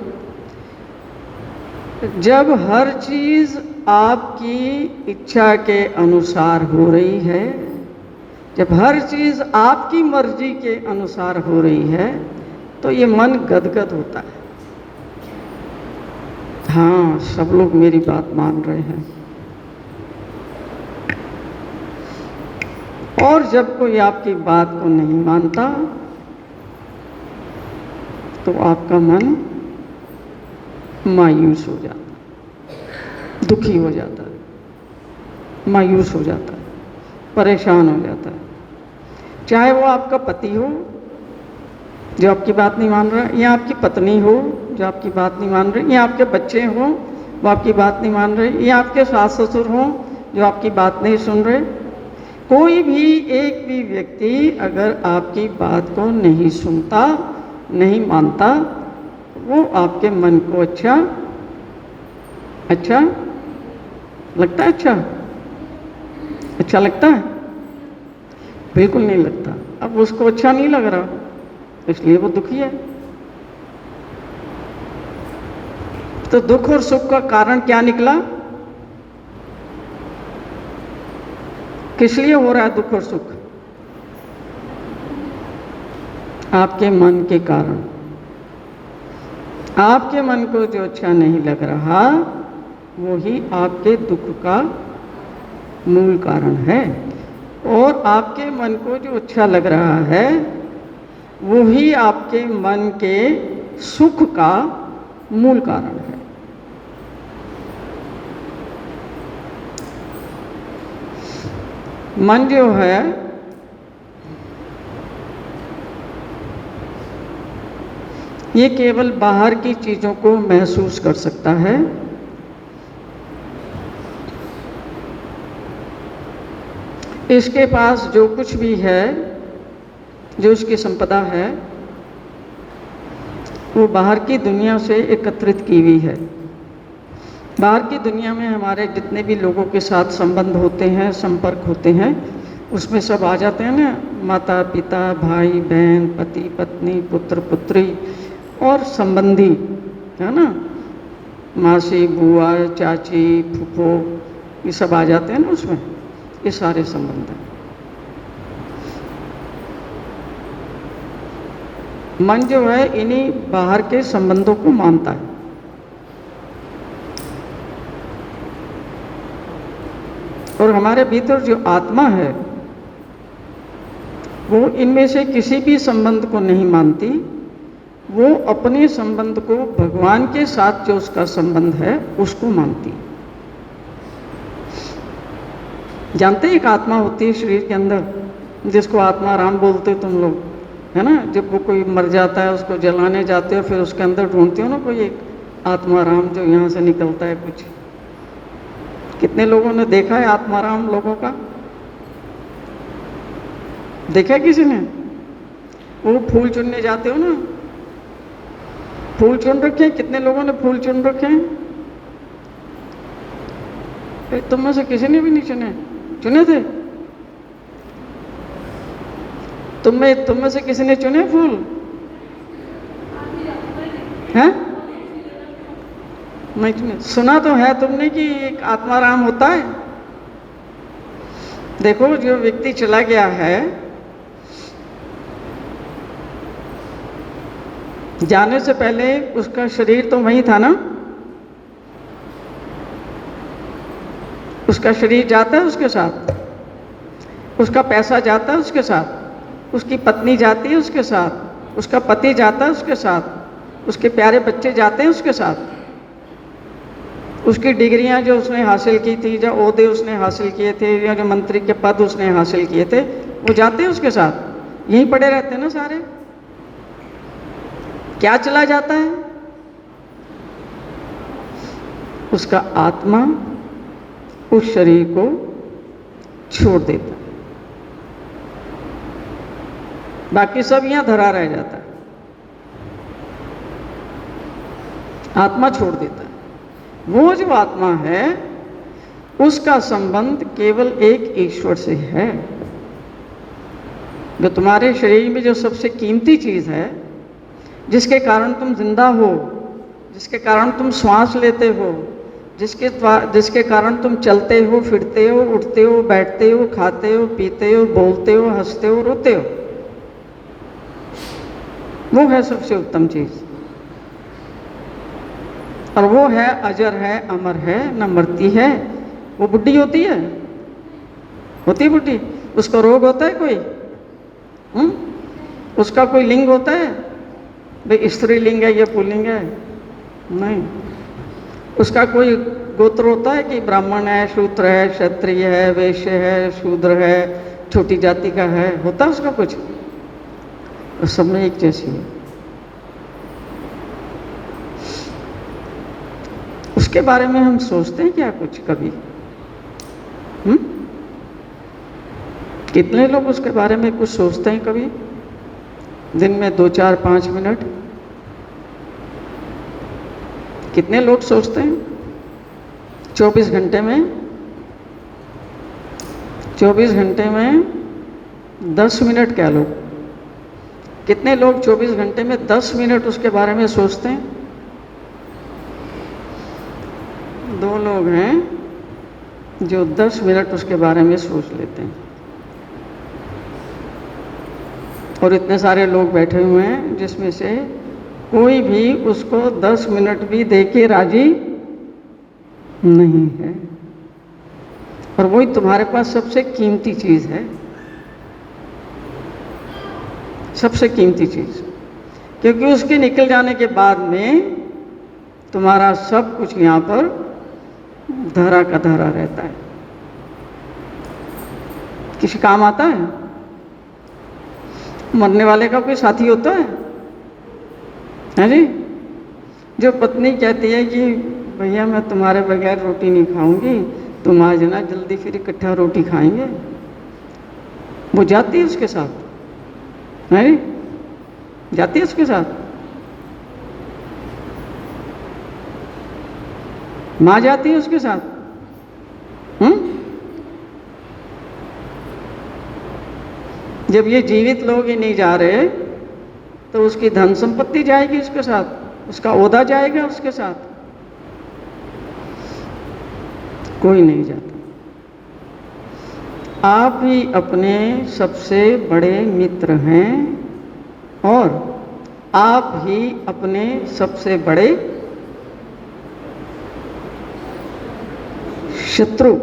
जब हर चीज आपकी इच्छा के अनुसार हो रही है, जब हर चीज आपकी मर्जी के अनुसार हो रही है, तो ये मन गदगद होता है। हाँ, सब लोग मेरी बात मान रहे हैं। और जब कोई आपकी बात को नहीं मानता, तो आपका मन मायूस हो जाता है, दुखी हो जाता है, मायूस हो जाता है, परेशान हो जाता है। चाहे वो आपका पति हो जो आपकी बात नहीं मान रहा, या आपकी पत्नी हो जो आपकी बात नहीं मान रही, या आपके बच्चे हों वो आपकी बात नहीं मान रहे, या आपके सास ससुर हों जो आपकी बात नहीं सुन रहे, कोई भी एक भी व्यक्ति अगर आपकी बात को नहीं सुनता, नहीं मानता, वो आपके मन को अच्छा लगता है? अच्छा लगता है? बिल्कुल नहीं लगता। अब उसको अच्छा नहीं लग रहा, इसलिए वो दुखी है। तो दुख और सुख का कारण क्या निकला? किस लिए हो रहा है दुख और सुख? आपके मन के कारण। आपके मन को जो अच्छा नहीं लग रहा, वो ही आपके दुख का मूल कारण है। और आपके मन को जो अच्छा लग रहा है, वो ही आपके मन के सुख का मूल कारण है। मन जो है ये केवल बाहर की चीज़ों को महसूस कर सकता है। इसके पास जो कुछ भी है, जो इसकी संपदा है, वो बाहर की दुनिया से एकत्रित की हुई है। बाहर की दुनिया में हमारे जितने भी लोगों के साथ संबंध होते हैं, संपर्क होते हैं, उसमें सब आ जाते हैं ना, माता पिता, भाई बहन, पति पत्नी, पुत्र पुत्री और संबंधी, है ना, मासी बुआ चाची फूफो, ये सब आ जाते हैं ना उसमें। ये सारे संबंध हैं। मन जो है इन्हीं बाहर के संबंधों को मानता है। और हमारे भीतर जो आत्मा है वो इनमें से किसी भी संबंध को नहीं मानती। वो अपने संबंध को भगवान के साथ जो उसका संबंध है उसको मानती। जानते एक आत्मा होती है शरीर के अंदर, जिसको आत्मा राम बोलते हो तुम लोग, है ना। जब वो कोई मर जाता है उसको जलाने जाते हो, फिर उसके अंदर ढूंढते हो ना कोई एक आत्मा राम जो यहाँ से निकलता है कुछ। कितने लोगों ने देखा है आत्माराम लोगों का? देखा किसी ने? वो फूल चुनने जाते हो ना, फूल चुन रखे हैं? कितने लोगों ने फूल चुन रखे हैं? तुम में से किसी ने भी नहीं चुने? चुने थे? तुम में से किसी ने चुने फूल? हैं? नहीं चुने। सुना तो है तुमने कि एक आत्माराम होता है। देखो जो व्यक्ति चला गया है, जाने से पहले उसका शरीर तो वहीं था ना। उसका शरीर जाता है उसके साथ, उसका पैसा जाता है उसके साथ, उसकी पत्नी जाती है उसके साथ, उसका पति जाता है उसके साथ, उसके प्यारे बच्चे जाते हैं उसके साथ, उसकी डिग्रियां जो उसने हासिल की थी, जो ओहदे उसने हासिल किए थे, या जो मंत्री के पद उसने हासिल किए थे, वो जाते हैं उसके साथ। यहीं पड़े रहते हैं ना सारे। क्या चला जाता है? उसका आत्मा उस शरीर को छोड़ देता है, बाकी सब यहां धरा रह जाता है। आत्मा छोड़ देता है। वो जो आत्मा है उसका संबंध केवल एक ईश्वर से है। जो तुम्हारे शरीर में जो सबसे कीमती चीज है, जिसके कारण तुम जिंदा हो, जिसके कारण तुम श्वास लेते हो, जिसके कारण तुम चलते हो, फिरते हो, उठते हो, बैठते हो, खाते हो, पीते हो, बोलते हो, हंसते हो, रोते हो, वो है सबसे उत्तम चीज। और वो है अजर है, अमर है, न मरती है। वो बुढ़ी होती है, होती बुढ़ी? उसको रोग होता है कोई? उसका कोई लिंग होता है? भाई स्त्री लिंग है या पुल्लिंग है? नहीं। उसका कोई गोत्र होता है कि ब्राह्मण है, शूद्र है, क्षत्रिय है, वैश्य है, शूद्र है, छोटी जाति का है? होता है उसका कुछ? सब में एक जैसी है। उसके बारे में हम सोचते हैं क्या कुछ कभी? कितने लोग उसके बारे में कुछ सोचते हैं कभी? दिन में 2, 4, 5 मिनट? कितने लोग सोचते हैं? 24 घंटे में 10 मिनट कह लो। कितने लोग 24 घंटे में 10 मिनट उसके बारे में सोचते हैं? 2 लोग हैं जो 10 मिनट उसके बारे में सोच लेते हैं। और इतने सारे लोग बैठे हुए हैं जिसमें से कोई भी उसको 10 मिनट भी दे के राजी नहीं है। और वही तुम्हारे पास सबसे कीमती चीज़ है, सबसे कीमती चीज़, क्योंकि उसके निकल जाने के बाद में तुम्हारा सब कुछ यहाँ पर धरा का धरा रहता है। किसी काम आता है? मरने वाले का कोई साथी होता है जी? जो पत्नी कहती है कि भैया मैं तुम्हारे बगैर रोटी नहीं खाऊंगी, तुम आज ना जल्दी फिर इकट्ठा रोटी खाएंगे, वो जाती है उसके साथ, है जी? जाती है उसके साथ। माँ जाती है उसके साथ। जब ये जीवित लोग ही नहीं जा रहे तो उसकी धन संपत्ति जाएगी उसके साथ, उसका ओहदा जाएगा उसके साथ, कोई नहीं जाता। आप ही अपने सबसे बड़े मित्र हैं और आप ही अपने सबसे बड़े शत्रु।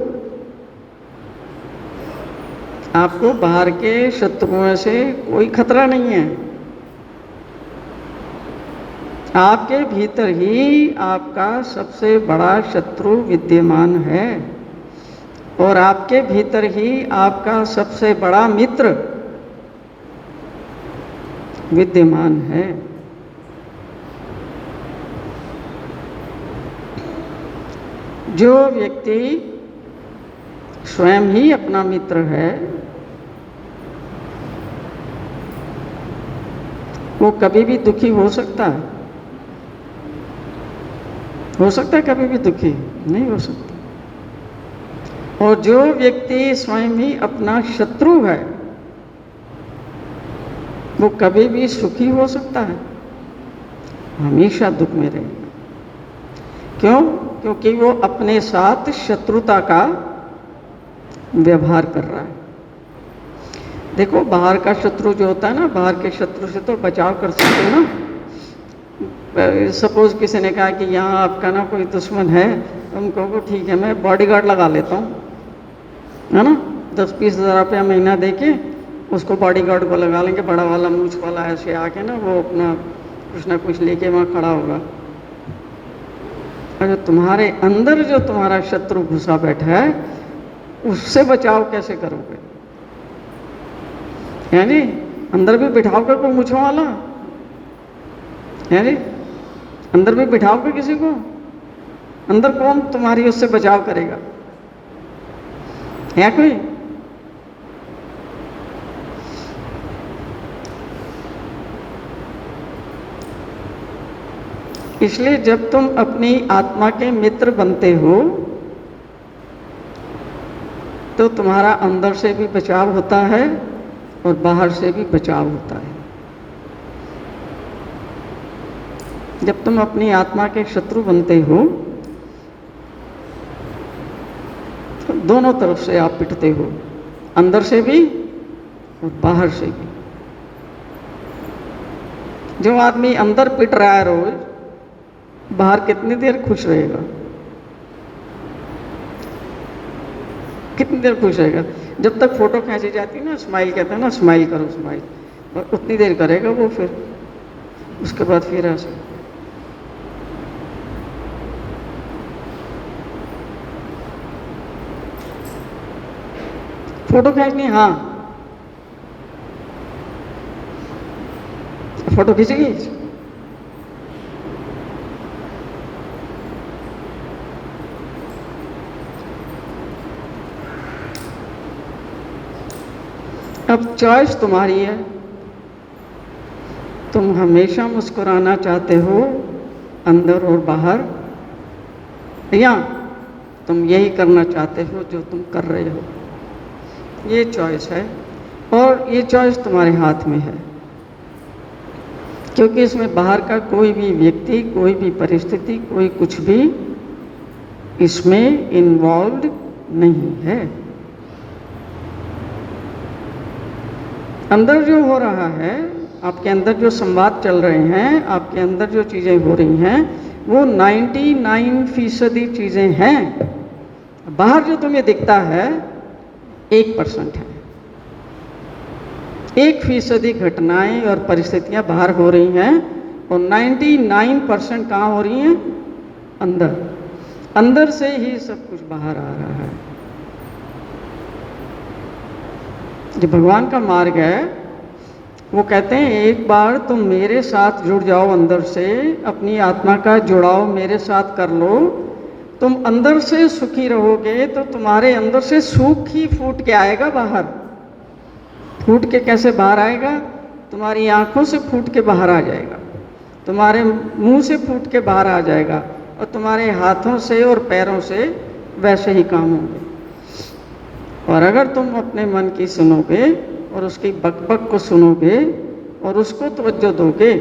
आपको बाहर के शत्रुओं से कोई खतरा नहीं है। आपके भीतर ही आपका सबसे बड़ा शत्रु विद्यमान है और आपके भीतर ही आपका सबसे बड़ा मित्र विद्यमान है। जो व्यक्ति स्वयं ही अपना मित्र है वो कभी भी दुखी हो सकता है? हो सकता है कभी भी दुखी? नहीं हो सकता। और जो व्यक्ति स्वयं ही अपना शत्रु है वो कभी भी सुखी हो सकता है? हमेशा दुख में रहेगा। क्यों? क्योंकि वो अपने साथ शत्रुता का व्यवहार कर रहा है। देखो, बाहर का शत्रु जो होता है ना, बाहर के शत्रु से तो बचाव कर सकते हो ना। सपोज किसी ने कहा कि यहाँ आपका ना कोई दुश्मन है, तुम कहो ठीक है मैं बॉडीगार्ड लगा लेता हूँ, है ना, 10-20 हज़ार रुपया महीना देके उसको बॉडीगार्ड को लगा लेंगे, बड़ा वाला मूछ वाला ऐसे आके ना वो अपना कुछ ना कुछ लेके वहाँ खड़ा होगा। और जो तुम्हारे अंदर जो तुम्हारा शत्रु घुसा बैठा है उससे बचाव कैसे करोगे? यानी अंदर भी बिठाओगे कोई मूछों वाला? यानी अंदर भी बिठाओगे किसी को? अंदर कौन तुम्हारी उससे बचाव करेगा? है कोई? इसलिए जब तुम अपनी आत्मा के मित्र बनते हो तो तुम्हारा अंदर से भी बचाव होता है और बाहर से भी बचाव होता है। जब तुम अपनी आत्मा के शत्रु बनते हो तो दोनों तरफ से आप पिटते हो, अंदर से भी और बाहर से भी। जो आदमी अंदर पिट रहा है रोज, बाहर कितनी देर खुश रहेगा? कितनी देर खुश रहेगा? जब तक फोटो खींची जाती है ना, स्माइल कहते हैं ना, स्माइल करो स्माइल, और उतनी देर करेगा वो, फिर उसके बाद फिर ऐसे फोटो खींचनी। हाँ, फोटो खींचेगी। अब चॉइस तुम्हारी है। तुम हमेशा मुस्कुराना चाहते हो अंदर और बाहर, या तुम यही करना चाहते हो जो तुम कर रहे हो। ये चॉइस है और ये चॉइस तुम्हारे हाथ में है, क्योंकि इसमें बाहर का कोई भी व्यक्ति, कोई भी परिस्थिति, कोई कुछ भी इसमें इन्वॉल्व नहीं है। अंदर जो हो रहा है, आपके अंदर जो संवाद चल रहे हैं, आपके अंदर जो चीज़ें हो रही हैं, वो 99% चीज़ें हैं। बाहर जो तुम्हें दिखता है 1% है। 1% घटनाएं और परिस्थितियां बाहर हो रही हैं और 99% कहाँ हो रही हैं? अंदर। अंदर से ही सब कुछ बाहर आ रहा है। जो भगवान का मार्ग है, वो कहते हैं एक बार तुम मेरे साथ जुड़ जाओ, अंदर से अपनी आत्मा का जुड़ाव मेरे साथ कर लो, तुम अंदर से सुखी रहोगे तो तुम्हारे अंदर से सुख ही फूट के आएगा बाहर। फूट के कैसे बाहर आएगा? तुम्हारी आंखों से फूट के बाहर आ जाएगा, तुम्हारे मुंह से फूट के बाहर आ जाएगा, और तुम्हारे हाथों से और पैरों से वैसे ही काम होंगे। और अगर तुम अपने मन की सुनोगे और उसकी बकबक को सुनोगे और उसको तवज्जो दोगे,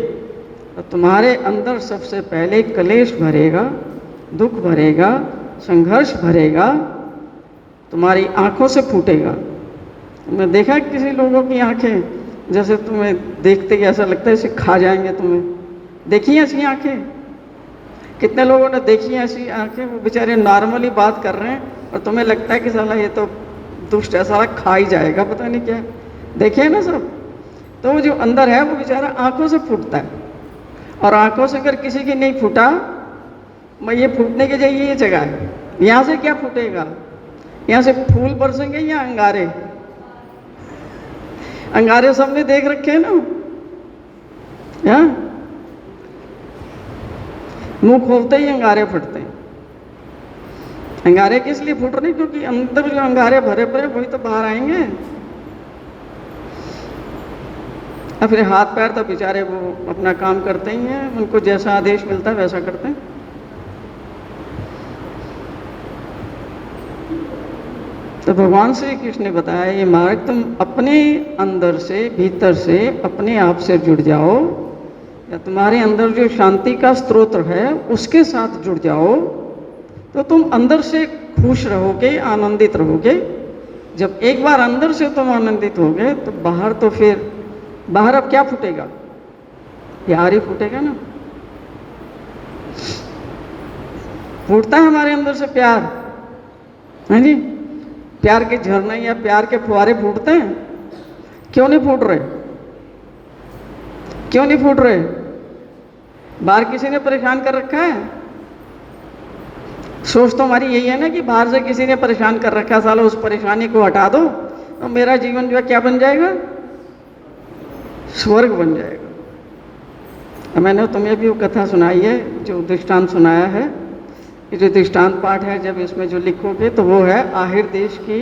तो तुम्हारे अंदर सबसे पहले कलेश भरेगा, दुख भरेगा, संघर्ष भरेगा, तुम्हारी आंखों से फूटेगा। तुमने देखा किसी लोगों की आंखें, जैसे तुम्हें देखते ही ऐसा लगता है जैसे खा जाएंगे तुम्हें। देखी ऐसी आंखें? कितने लोगों ने देखी ऐसी आंखें? वो बेचारे नॉर्मली बात कर रहे हैं और तुम्हें लगता है कि साला ये तो दुष्ट है, साला खा ही जाएगा, पता नहीं क्या। देखे ना सब? तो वो जो अंदर है वो बेचारा आंखों से फूटता है। और आंखों से अगर किसी की नहीं फूटा, मैं ये फूटने के लिए ये जगह है। यहाँ से क्या फूटेगा? यहाँ से फूल बरसेंगे या अंगारे? अंगारे सबने देख रखे हैं ना, यहाँ मुंह खोलते ही अंगारे फटते हैं। अंगारे किस लिए फूट रहे? क्योंकि अंदर जो अंगारे भरे पड़े वही तो बाहर आएंगे। और फिर हाथ पैर तो बेचारे वो अपना काम करते ही हैं, उनको जैसा आदेश मिलता है वैसा करते हैं। तो भगवान श्री कृष्ण ने बताया ये मार्ग, तुम अपने अंदर से, भीतर से, अपने आप से जुड़ जाओ, या तुम्हारे अंदर जो शांति का स्रोत है उसके साथ जुड़ जाओ, तो तुम अंदर से खुश रहोगे, आनंदित रहोगे। जब एक बार अंदर से तुम आनंदित होगे तो बाहर तो फिर बाहर अब क्या फूटेगा? प्यार ही फूटेगा ना। फूटता है हमारे अंदर से प्यार, है जी? प्यार के झरने या प्यार के फुहारे फूटते हैं? क्यों नहीं फूट रहे? क्यों नहीं फूट रहे? बाहर किसी ने परेशान कर रखा है? सोच तो हमारी यही है ना कि बाहर से किसी ने परेशान कर रखा है, सालो उस परेशानी को हटा दो तो मेरा जीवन जो है क्या बन जाएगा? स्वर्ग बन जाएगा। मैंने तुम्हें भी वो कथा सुनाई है, जो दृष्टांत सुनाया है। ये जो दृष्टांत पाठ है, जब इसमें जो लिखोगे तो वो है आहिर देश की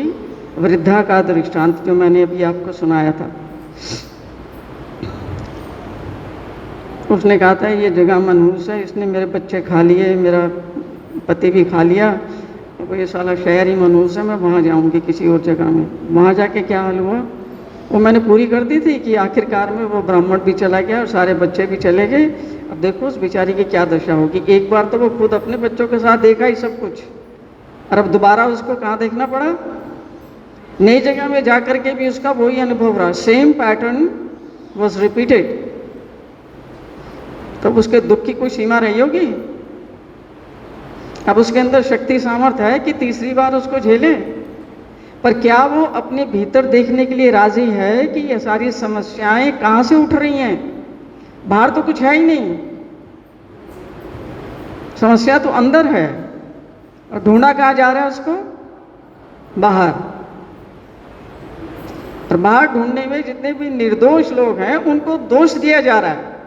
वृद्धा का दृष्टांत, जो मैंने अभी आपको सुनाया था। उसने कहा था ये जगह मनहूस है, इसने मेरे बच्चे खा लिए, मेरा पति भी खा लिया, तो ये साला शहर ही मनहूस है, मैं वहाँ जाऊँगी किसी और जगह में। वहाँ जाके क्या हाल हुआ? वो मैंने पूरी कर दी थी कि आखिरकार में वो ब्राह्मण भी चला गया और सारे बच्चे भी चले गए। अब देखो उस बेचारी की क्या दशा होगी। एक बार तो वो खुद अपने बच्चों के साथ देखा ही सब कुछ, और अब दोबारा उसको कहाँ देखना पड़ा? नई जगह में जा कर के भी उसका वही अनुभव रहा। Same pattern was repeated. तब उसके दुख की कोई सीमा रही होगी? अब उसके अंदर शक्ति सामर्थ्य है कि तीसरी बार उसको झेले? पर क्या वो अपने भीतर देखने के लिए राजी है कि ये सारी समस्याएं कहाँ से उठ रही हैं? बाहर तो कुछ है ही नहीं, समस्या तो अंदर है, और ढूंढा कहाँ जा रहा है उसको? बाहर। और बाहर ढूंढने में जितने भी निर्दोष लोग हैं उनको दोष दिया जा रहा है।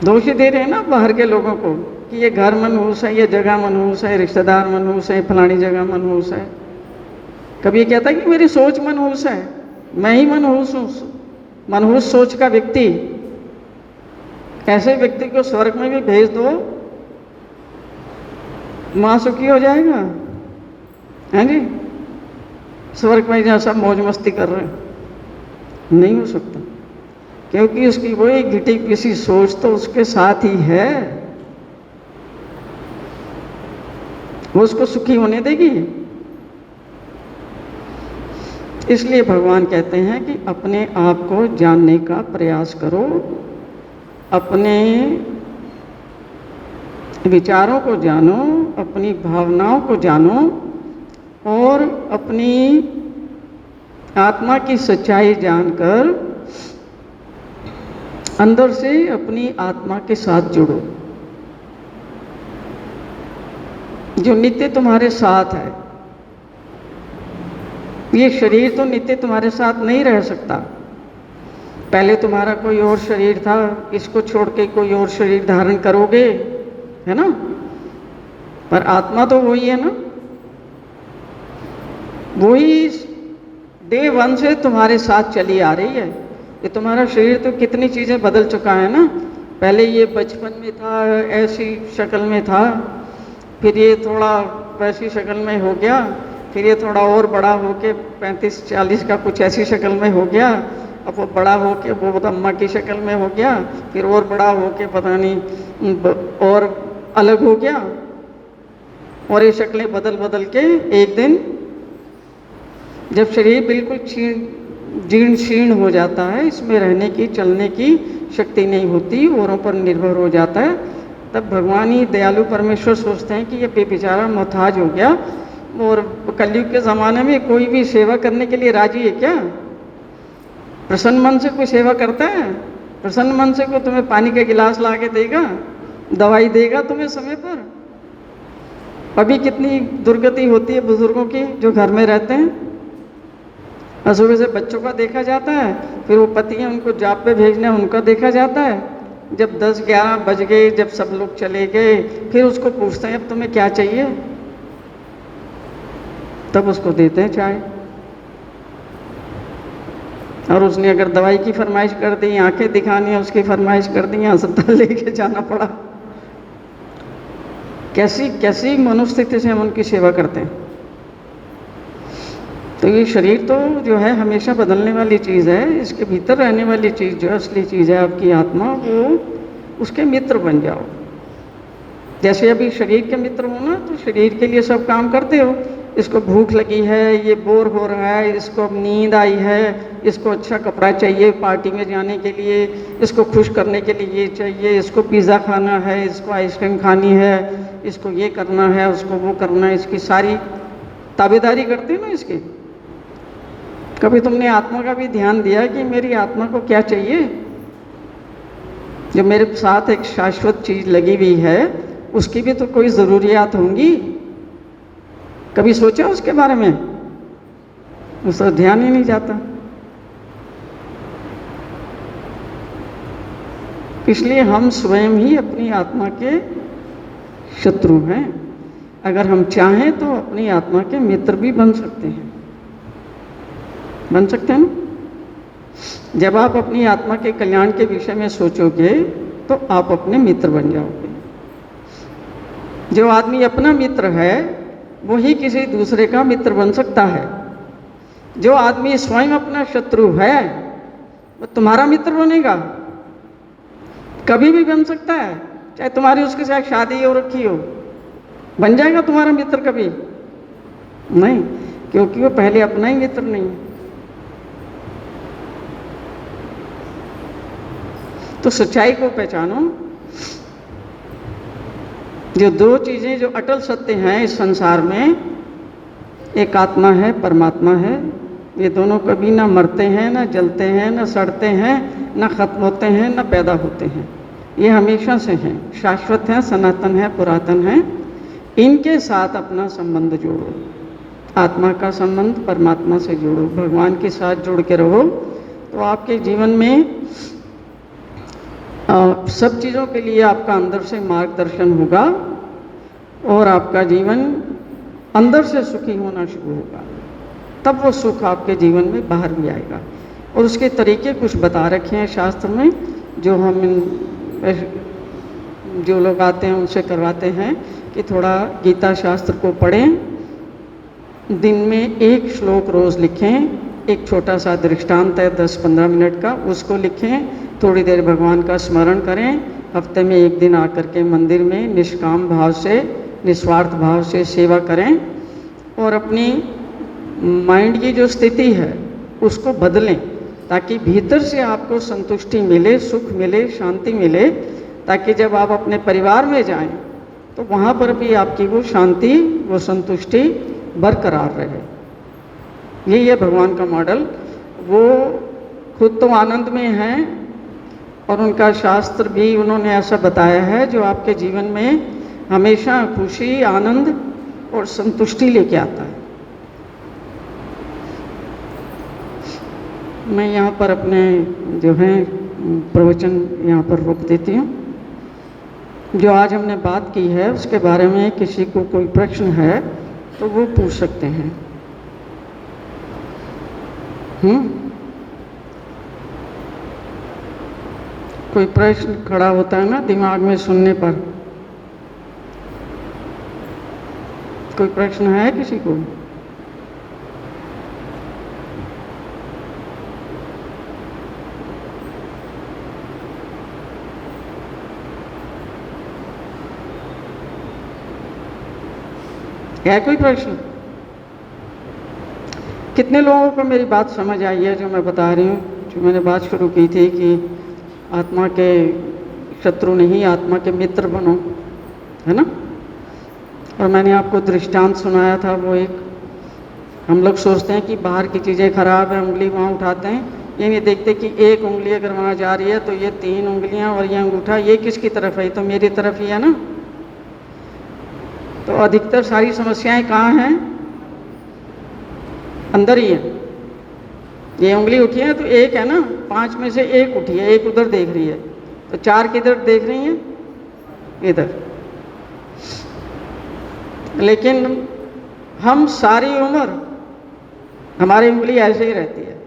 दोष दे रहे हैं ना बाहर के लोगों को कि ये घर मनहूस है, ये जगह मनहूस है, रिश्तेदार मनहूस है, फलानी जगह मनहूस है। कभी ये कहता है कि मेरी सोच मनहूस है, मैं ही मनहूस हूँ। मनहूस सोच का व्यक्ति, ऐसे व्यक्ति को स्वर्ग में भी भेज दो, मां सुखी हो जाएगा, है जी? स्वर्ग में जहाँ सब मौज मस्ती कर रहे हैं, नहीं हो सकता, क्योंकि उसकी वही घिटी पिसी सोच तो उसके साथ ही है, वो उसको सुखी होने देगी। इसलिए भगवान कहते हैं कि अपने आप को जानने का प्रयास करो, अपने विचारों को जानो, अपनी भावनाओं को जानो और अपनी आत्मा की सच्चाई जानकर अंदर से अपनी आत्मा के साथ जुड़ो, जो नित्य तुम्हारे साथ है। ये शरीर तो नित्य तुम्हारे साथ नहीं रह सकता। पहले तुम्हारा कोई और शरीर था, इसको छोड़ के कोई और शरीर धारण करोगे, है ना? पर आत्मा तो वही है ना, वही डे वन से तुम्हारे साथ चली आ रही है। ये तुम्हारा शरीर तो कितनी चीज़ें बदल चुका है ना। पहले ये बचपन में था, ऐसी शक्ल में था, फिर ये थोड़ा वैसी शक्ल में हो गया, फिर ये थोड़ा और बड़ा होके 35-40 का कुछ ऐसी शक्ल में हो गया, अब वो बड़ा होके वो अम्मा की शक्ल में हो गया, फिर और बड़ा होके पता नहीं और अलग हो गया, और ये शक्लें बदल बदल के एक दिन जब शरीर बिल्कुल जीर्ण शीर्ण हो जाता है, इसमें रहने की चलने की शक्ति नहीं होती, औरों पर निर्भर हो जाता है, तब भगवान ही दयालु परमेश्वर सोचते हैं कि ये बेचारा मोहताज हो गया। और कलयुग के ज़माने में कोई भी सेवा करने के लिए राजी है क्या? प्रसन्न मन से कोई सेवा करता है? प्रसन्न मन से कोई तुम्हें पानी का गिलास ला के देगा, दवाई देगा तुम्हें समय पर? अभी कितनी दुर्गति होती है बुजुर्गों की जो घर में रहते हैं। सुबह से बच्चों का देखा जाता है, फिर वो पति हैं उनको जॉब पे भेजना है, उनका देखा जाता है। जब 10-11 बज गए, जब सब लोग चले गए, फिर उसको पूछते हैं अब तुम्हें क्या चाहिए, तब उसको देते हैं चाय। और उसने अगर दवाई की फरमाइश कर दी, आंखें दिखानी है उसकी फरमाइश कर दी, अस्पताल लेके जाना पड़ा। कैसी कैसी मनोस्थिति से हम उनकी सेवा करते हैं। तो ये शरीर तो जो है हमेशा बदलने वाली चीज़ है, इसके भीतर रहने वाली चीज़ जो असली चीज़ है आपकी आत्मा, वो उसके मित्र बन जाओ। जैसे अभी शरीर के मित्र हो ना, तो शरीर के लिए सब काम करते हो। इसको भूख लगी है, ये बोर हो रहा है, इसको अब नींद आई है, इसको अच्छा कपड़ा चाहिए पार्टी में जाने के लिए, इसको खुश करने के लिए ये चाहिए, इसको पिज़्ज़ा खाना है, इसको आइसक्रीम खानी है, इसको ये करना है, उसको वो करना है, इसकी सारी ताबेदारी करते हो ना इसकी। कभी तुमने आत्मा का भी ध्यान दिया कि मेरी आत्मा को क्या चाहिए? जो मेरे साथ एक शाश्वत चीज़ लगी हुई है, उसकी भी तो कोई ज़रूरियात होंगी। कभी सोचा उसके बारे में? उसका ध्यान ही नहीं जाता। इसलिए हम स्वयं ही अपनी आत्मा के शत्रु हैं। अगर हम चाहें तो अपनी आत्मा के मित्र भी बन सकते हैं, बन सकते हैं ना। जब आप अपनी आत्मा के कल्याण के विषय में सोचोगे तो आप अपने मित्र बन जाओगे। जो आदमी अपना मित्र है वही किसी दूसरे का मित्र बन सकता है। जो आदमी स्वयं अपना शत्रु है वो तुम्हारा मित्र बनेगा? कभी भी बन सकता है, चाहे तुम्हारी उसके साथ शादी हो रखी हो, बन जाएगा तुम्हारा मित्र? कभी नहीं, क्योंकि वो पहले अपना ही मित्र नहीं है। तो सच्चाई को पहचानो। जो दो चीज़ें जो अटल सत्य हैं इस संसार में, एक आत्मा है, परमात्मा है। ये दोनों कभी ना मरते हैं, ना जलते हैं, ना सड़ते हैं, ना खत्म होते हैं, ना पैदा होते हैं। ये हमेशा से हैं, शाश्वत हैं, सनातन है, पुरातन है। इनके साथ अपना संबंध जोड़ो, आत्मा का संबंध परमात्मा से जोड़ो, भगवान के साथ जुड़ के रहो, तो आपके जीवन में सब चीज़ों के लिए आपका अंदर से मार्गदर्शन होगा और आपका जीवन अंदर से सुखी होना शुरू होगा। तब वो सुख आपके जीवन में बाहर भी आएगा। और उसके तरीके कुछ बता रखे हैं शास्त्र में, जो हम जो लोग आते हैं उनसे करवाते हैं कि थोड़ा गीता शास्त्र को पढ़ें, दिन में एक श्लोक रोज़ लिखें, एक छोटा सा दृष्टांत है 10-15 मिनट का, उसको लिखें, थोड़ी देर भगवान का स्मरण करें, हफ्ते में एक दिन आकर के मंदिर में निष्काम भाव से, निस्वार्थ भाव से सेवा करें और अपनी माइंड की जो स्थिति है उसको बदलें, ताकि भीतर से आपको संतुष्टि मिले, सुख मिले, शांति मिले, ताकि जब आप अपने परिवार में जाएं तो वहाँ पर भी आपकी वो शांति, वो संतुष्टि बरकरार रहे। यही है भगवान का मॉडल। वो खुद तो आनंद में हैं और उनका शास्त्र भी उन्होंने ऐसा बताया है जो आपके जीवन में हमेशा खुशी, आनंद और संतुष्टि लेके आता है। मैं यहाँ पर अपने जो है प्रवचन यहाँ पर रोक देती हूँ। जो आज हमने बात की है उसके बारे में किसी को कोई प्रश्न है तो वो पूछ सकते हैं। कोई प्रश्न खड़ा होता है ना दिमाग में सुनने पर। कोई प्रश्न है किसी को? है कोई प्रश्न? कितने लोगों को मेरी बात समझ आई है जो मैं बता रही हूँ? जो मैंने बात शुरू की थी कि आत्मा के शत्रु नहीं, आत्मा के मित्र बनो, है ना। और मैंने आपको दृष्टांत सुनाया था, वो एक, हम लोग सोचते हैं कि बाहर की चीज़ें खराब है, उंगली वहाँ उठाते हैं, ये नहीं देखते कि एक उंगली अगर वहाँ जा रही है तो ये 3 उंगलियाँ और ये अंगूठा, ये किसकी तरफ है? ये तो मेरी तरफ ही है ना। तो अधिकतर सारी समस्याएं कहाँ हैं? अंदर ही है। ये उंगली उठी है तो एक है ना, 5 में से एक उठी है, एक उधर देख रही है, तो 4 किधर देख रही हैं? इधर। लेकिन हम सारी उम्र हमारी उंगली ऐसे ही रहती है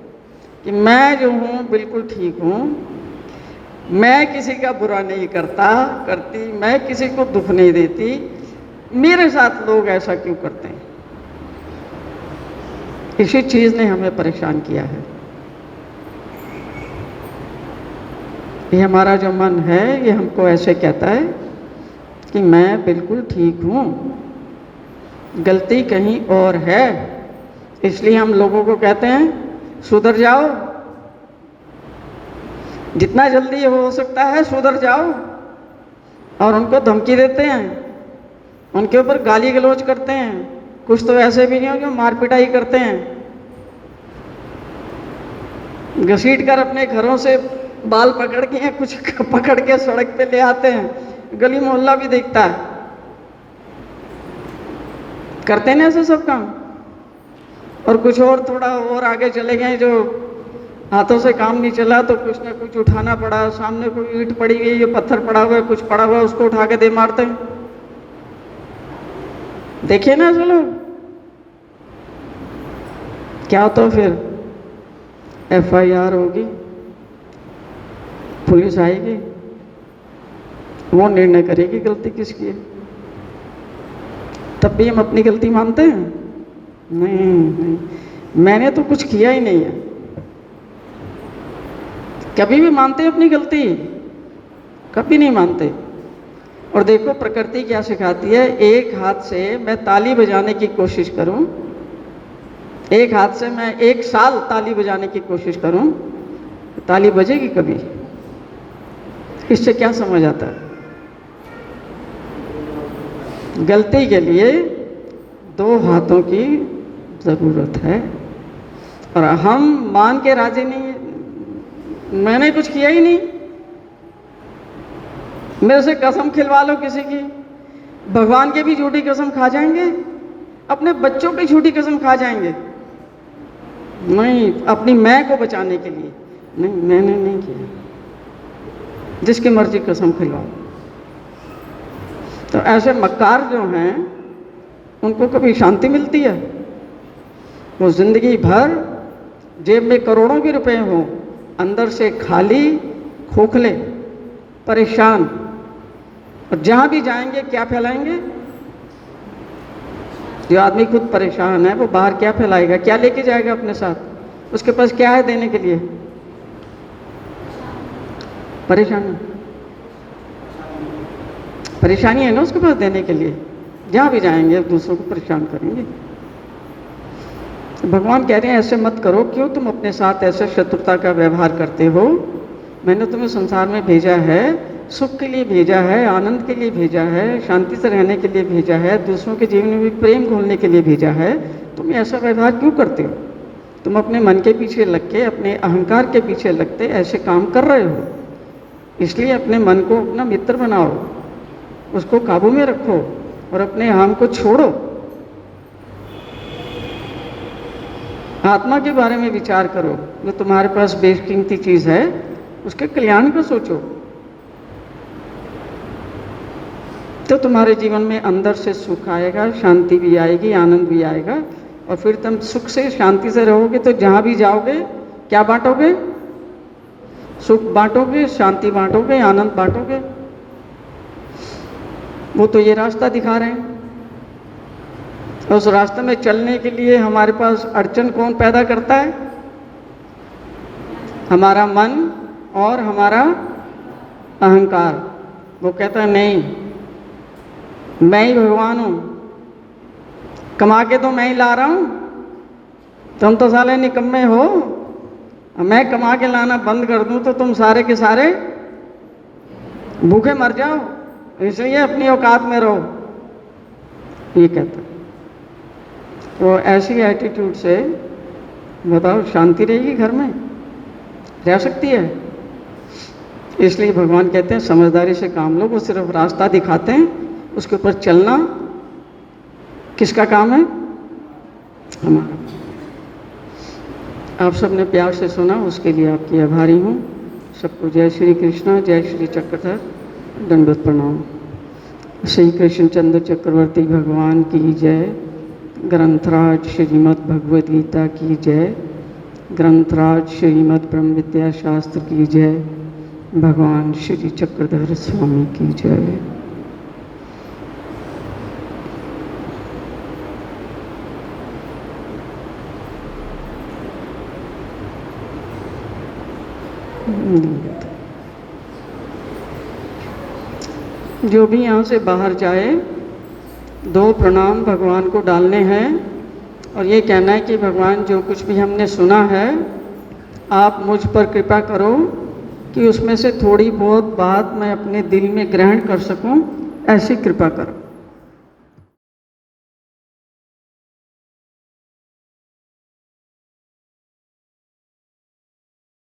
कि मैं जो हूँ बिल्कुल ठीक हूँ, मैं किसी का बुरा नहीं करती, मैं किसी को दुख नहीं देती, मेरे साथ लोग ऐसा क्यों करते हैं? इसी चीज़ ने हमें परेशान किया है। ये हमारा जो मन है ये हमको ऐसे कहता है कि मैं बिल्कुल ठीक हूँ, गलती कहीं और है, इसलिए हम लोगों को कहते हैं सुधर जाओ, जितना जल्दी हो सकता है सुधर जाओ, और उनको धमकी देते हैं, उनके ऊपर गाली गलौज करते हैं। कुछ तो ऐसे भी नहीं हो जो मार पिटाई करते हैं, घसीट कर अपने घरों से बाल पकड़ के या कुछ पकड़ के सड़क पे ले आते हैं, गली मोहल्ला भी देखता है, करते हैं ऐसे सब काम। और कुछ और थोड़ा और आगे चले गए, जो हाथों से काम नहीं चला तो कुछ ना कुछ उठाना पड़ा, सामने कोई ईंट पड़ी हुई, ये पत्थर पड़ा हुआ है, कुछ पड़ा हुआ है, उसको उठा के दे मारते हैं। देखिए ना चलो क्या तो फिर FIR होगी, पुलिस आएगी, वो निर्णय करेगी गलती किसकी है। तब भी हम अपनी गलती मानते हैं? नहीं, मैंने तो कुछ किया ही नहीं है। कभी भी मानते हैं अपनी गलती? कभी नहीं मानते। और देखो प्रकृति क्या सिखाती है, एक हाथ से मैं ताली बजाने की कोशिश करूं, एक हाथ से मैं 1 साल ताली बजाने की कोशिश करूं, ताली बजेगी कभी? इससे क्या समझ आता है? गलती के लिए 2 हाथों की ज़रूरत है। और हम मान के राजी नहीं, मैंने कुछ किया ही नहीं, मेरे से कसम खिलवा लो किसी की, भगवान की भी झूठी कसम खा जाएंगे, अपने बच्चों की झूठी कसम खा जाएंगे। नहीं, अपनी मैं को बचाने के लिए नहीं, मैंने नहीं किया, जिसकी मर्जी कसम खिलवाओ। तो ऐसे मक्कार जो हैं उनको कभी शांति मिलती है? वो जिंदगी भर जेब में करोड़ों के रुपए हों, अंदर से खाली, खोखले, परेशान, और जहाँ भी जाएंगे क्या फैलाएंगे? जो आदमी खुद परेशान है वो बाहर क्या फैलाएगा, क्या लेके जाएगा अपने साथ? उसके पास क्या है देने के लिए? परेशानी, परेशानी है ना उसके पास देने के लिए। जहाँ भी जाएंगे दूसरों को परेशान करेंगे। भगवान कह रहे हैं ऐसे मत करो, क्यों तुम अपने साथ ऐसे शत्रुता का व्यवहार करते हो? मैंने तुम्हें संसार में भेजा है, सुख के लिए भेजा है, आनंद के लिए भेजा है, शांति से रहने के लिए भेजा है, दूसरों के जीवन में भी प्रेम घोलने के लिए भेजा है। तुम ऐसा व्यवहार क्यों करते हो? तुम अपने मन के पीछे लग के, अपने अहंकार के पीछे लगते ऐसे काम कर रहे हो। इसलिए अपने मन को अपना मित्र बनाओ, उसको काबू में रखो और अपने अहम को छोड़ो। आत्मा के बारे में विचार करो, जो तुम्हारे पास बेशकीमती चीज़ है उसके कल्याण का सोचो, तो तुम्हारे जीवन में अंदर से सुख आएगा, शांति भी आएगी, आनंद भी आएगा, और फिर तुम सुख से शांति से रहोगे तो जहाँ भी जाओगे क्या बांटोगे? सुख बांटोगे, शांति बांटोगे, आनंद बांटोगे। वो तो ये रास्ता दिखा रहे हैं। उस रास्ते में चलने के लिए हमारे पास अड़चन कौन पैदा करता है? हमारा मन और हमारा अहंकार। वो कहता है नहीं, मैं ही भगवान हूँ, कमा के तो मैं ही ला रहा हूँ, तुम तो साले निकम्मे हो। मैं कमा के लाना बंद कर दूँ तो तुम सारे के सारे भूखे मर जाओ, इसलिए अपनी औकात में रहो, ये कहता है। तो ऐसी एटीट्यूड से बताओ शांति रहेगी घर में? रह सकती है? इसलिए भगवान कहते हैं समझदारी से काम लो। वो सिर्फ रास्ता दिखाते हैं, उसके ऊपर चलना किसका काम है? हमारा। आप सबने प्यार से सुना, उसके लिए आपकी आभारी हूँ। सबको जय श्री कृष्ण, जय श्री चक्रधर, दंडवत प्रणाम। श्री कृष्णचंद्र चक्रवर्ती भगवान की जय। ग्रंथराज श्रीमद् भगवद गीता की जय। ग्रंथराज श्रीमद् ब्रह्म विद्या शास्त्र की जय। भगवान श्री चक्रधर स्वामी की जय। जो भी यहाँ से बाहर जाए 2 प्रणाम भगवान को डालने हैं और ये कहना है कि भगवान जो कुछ भी हमने सुना है आप मुझ पर कृपा करो कि उसमें से थोड़ी बहुत बात मैं अपने दिल में ग्रहण कर सकूं, ऐसी कृपा करो।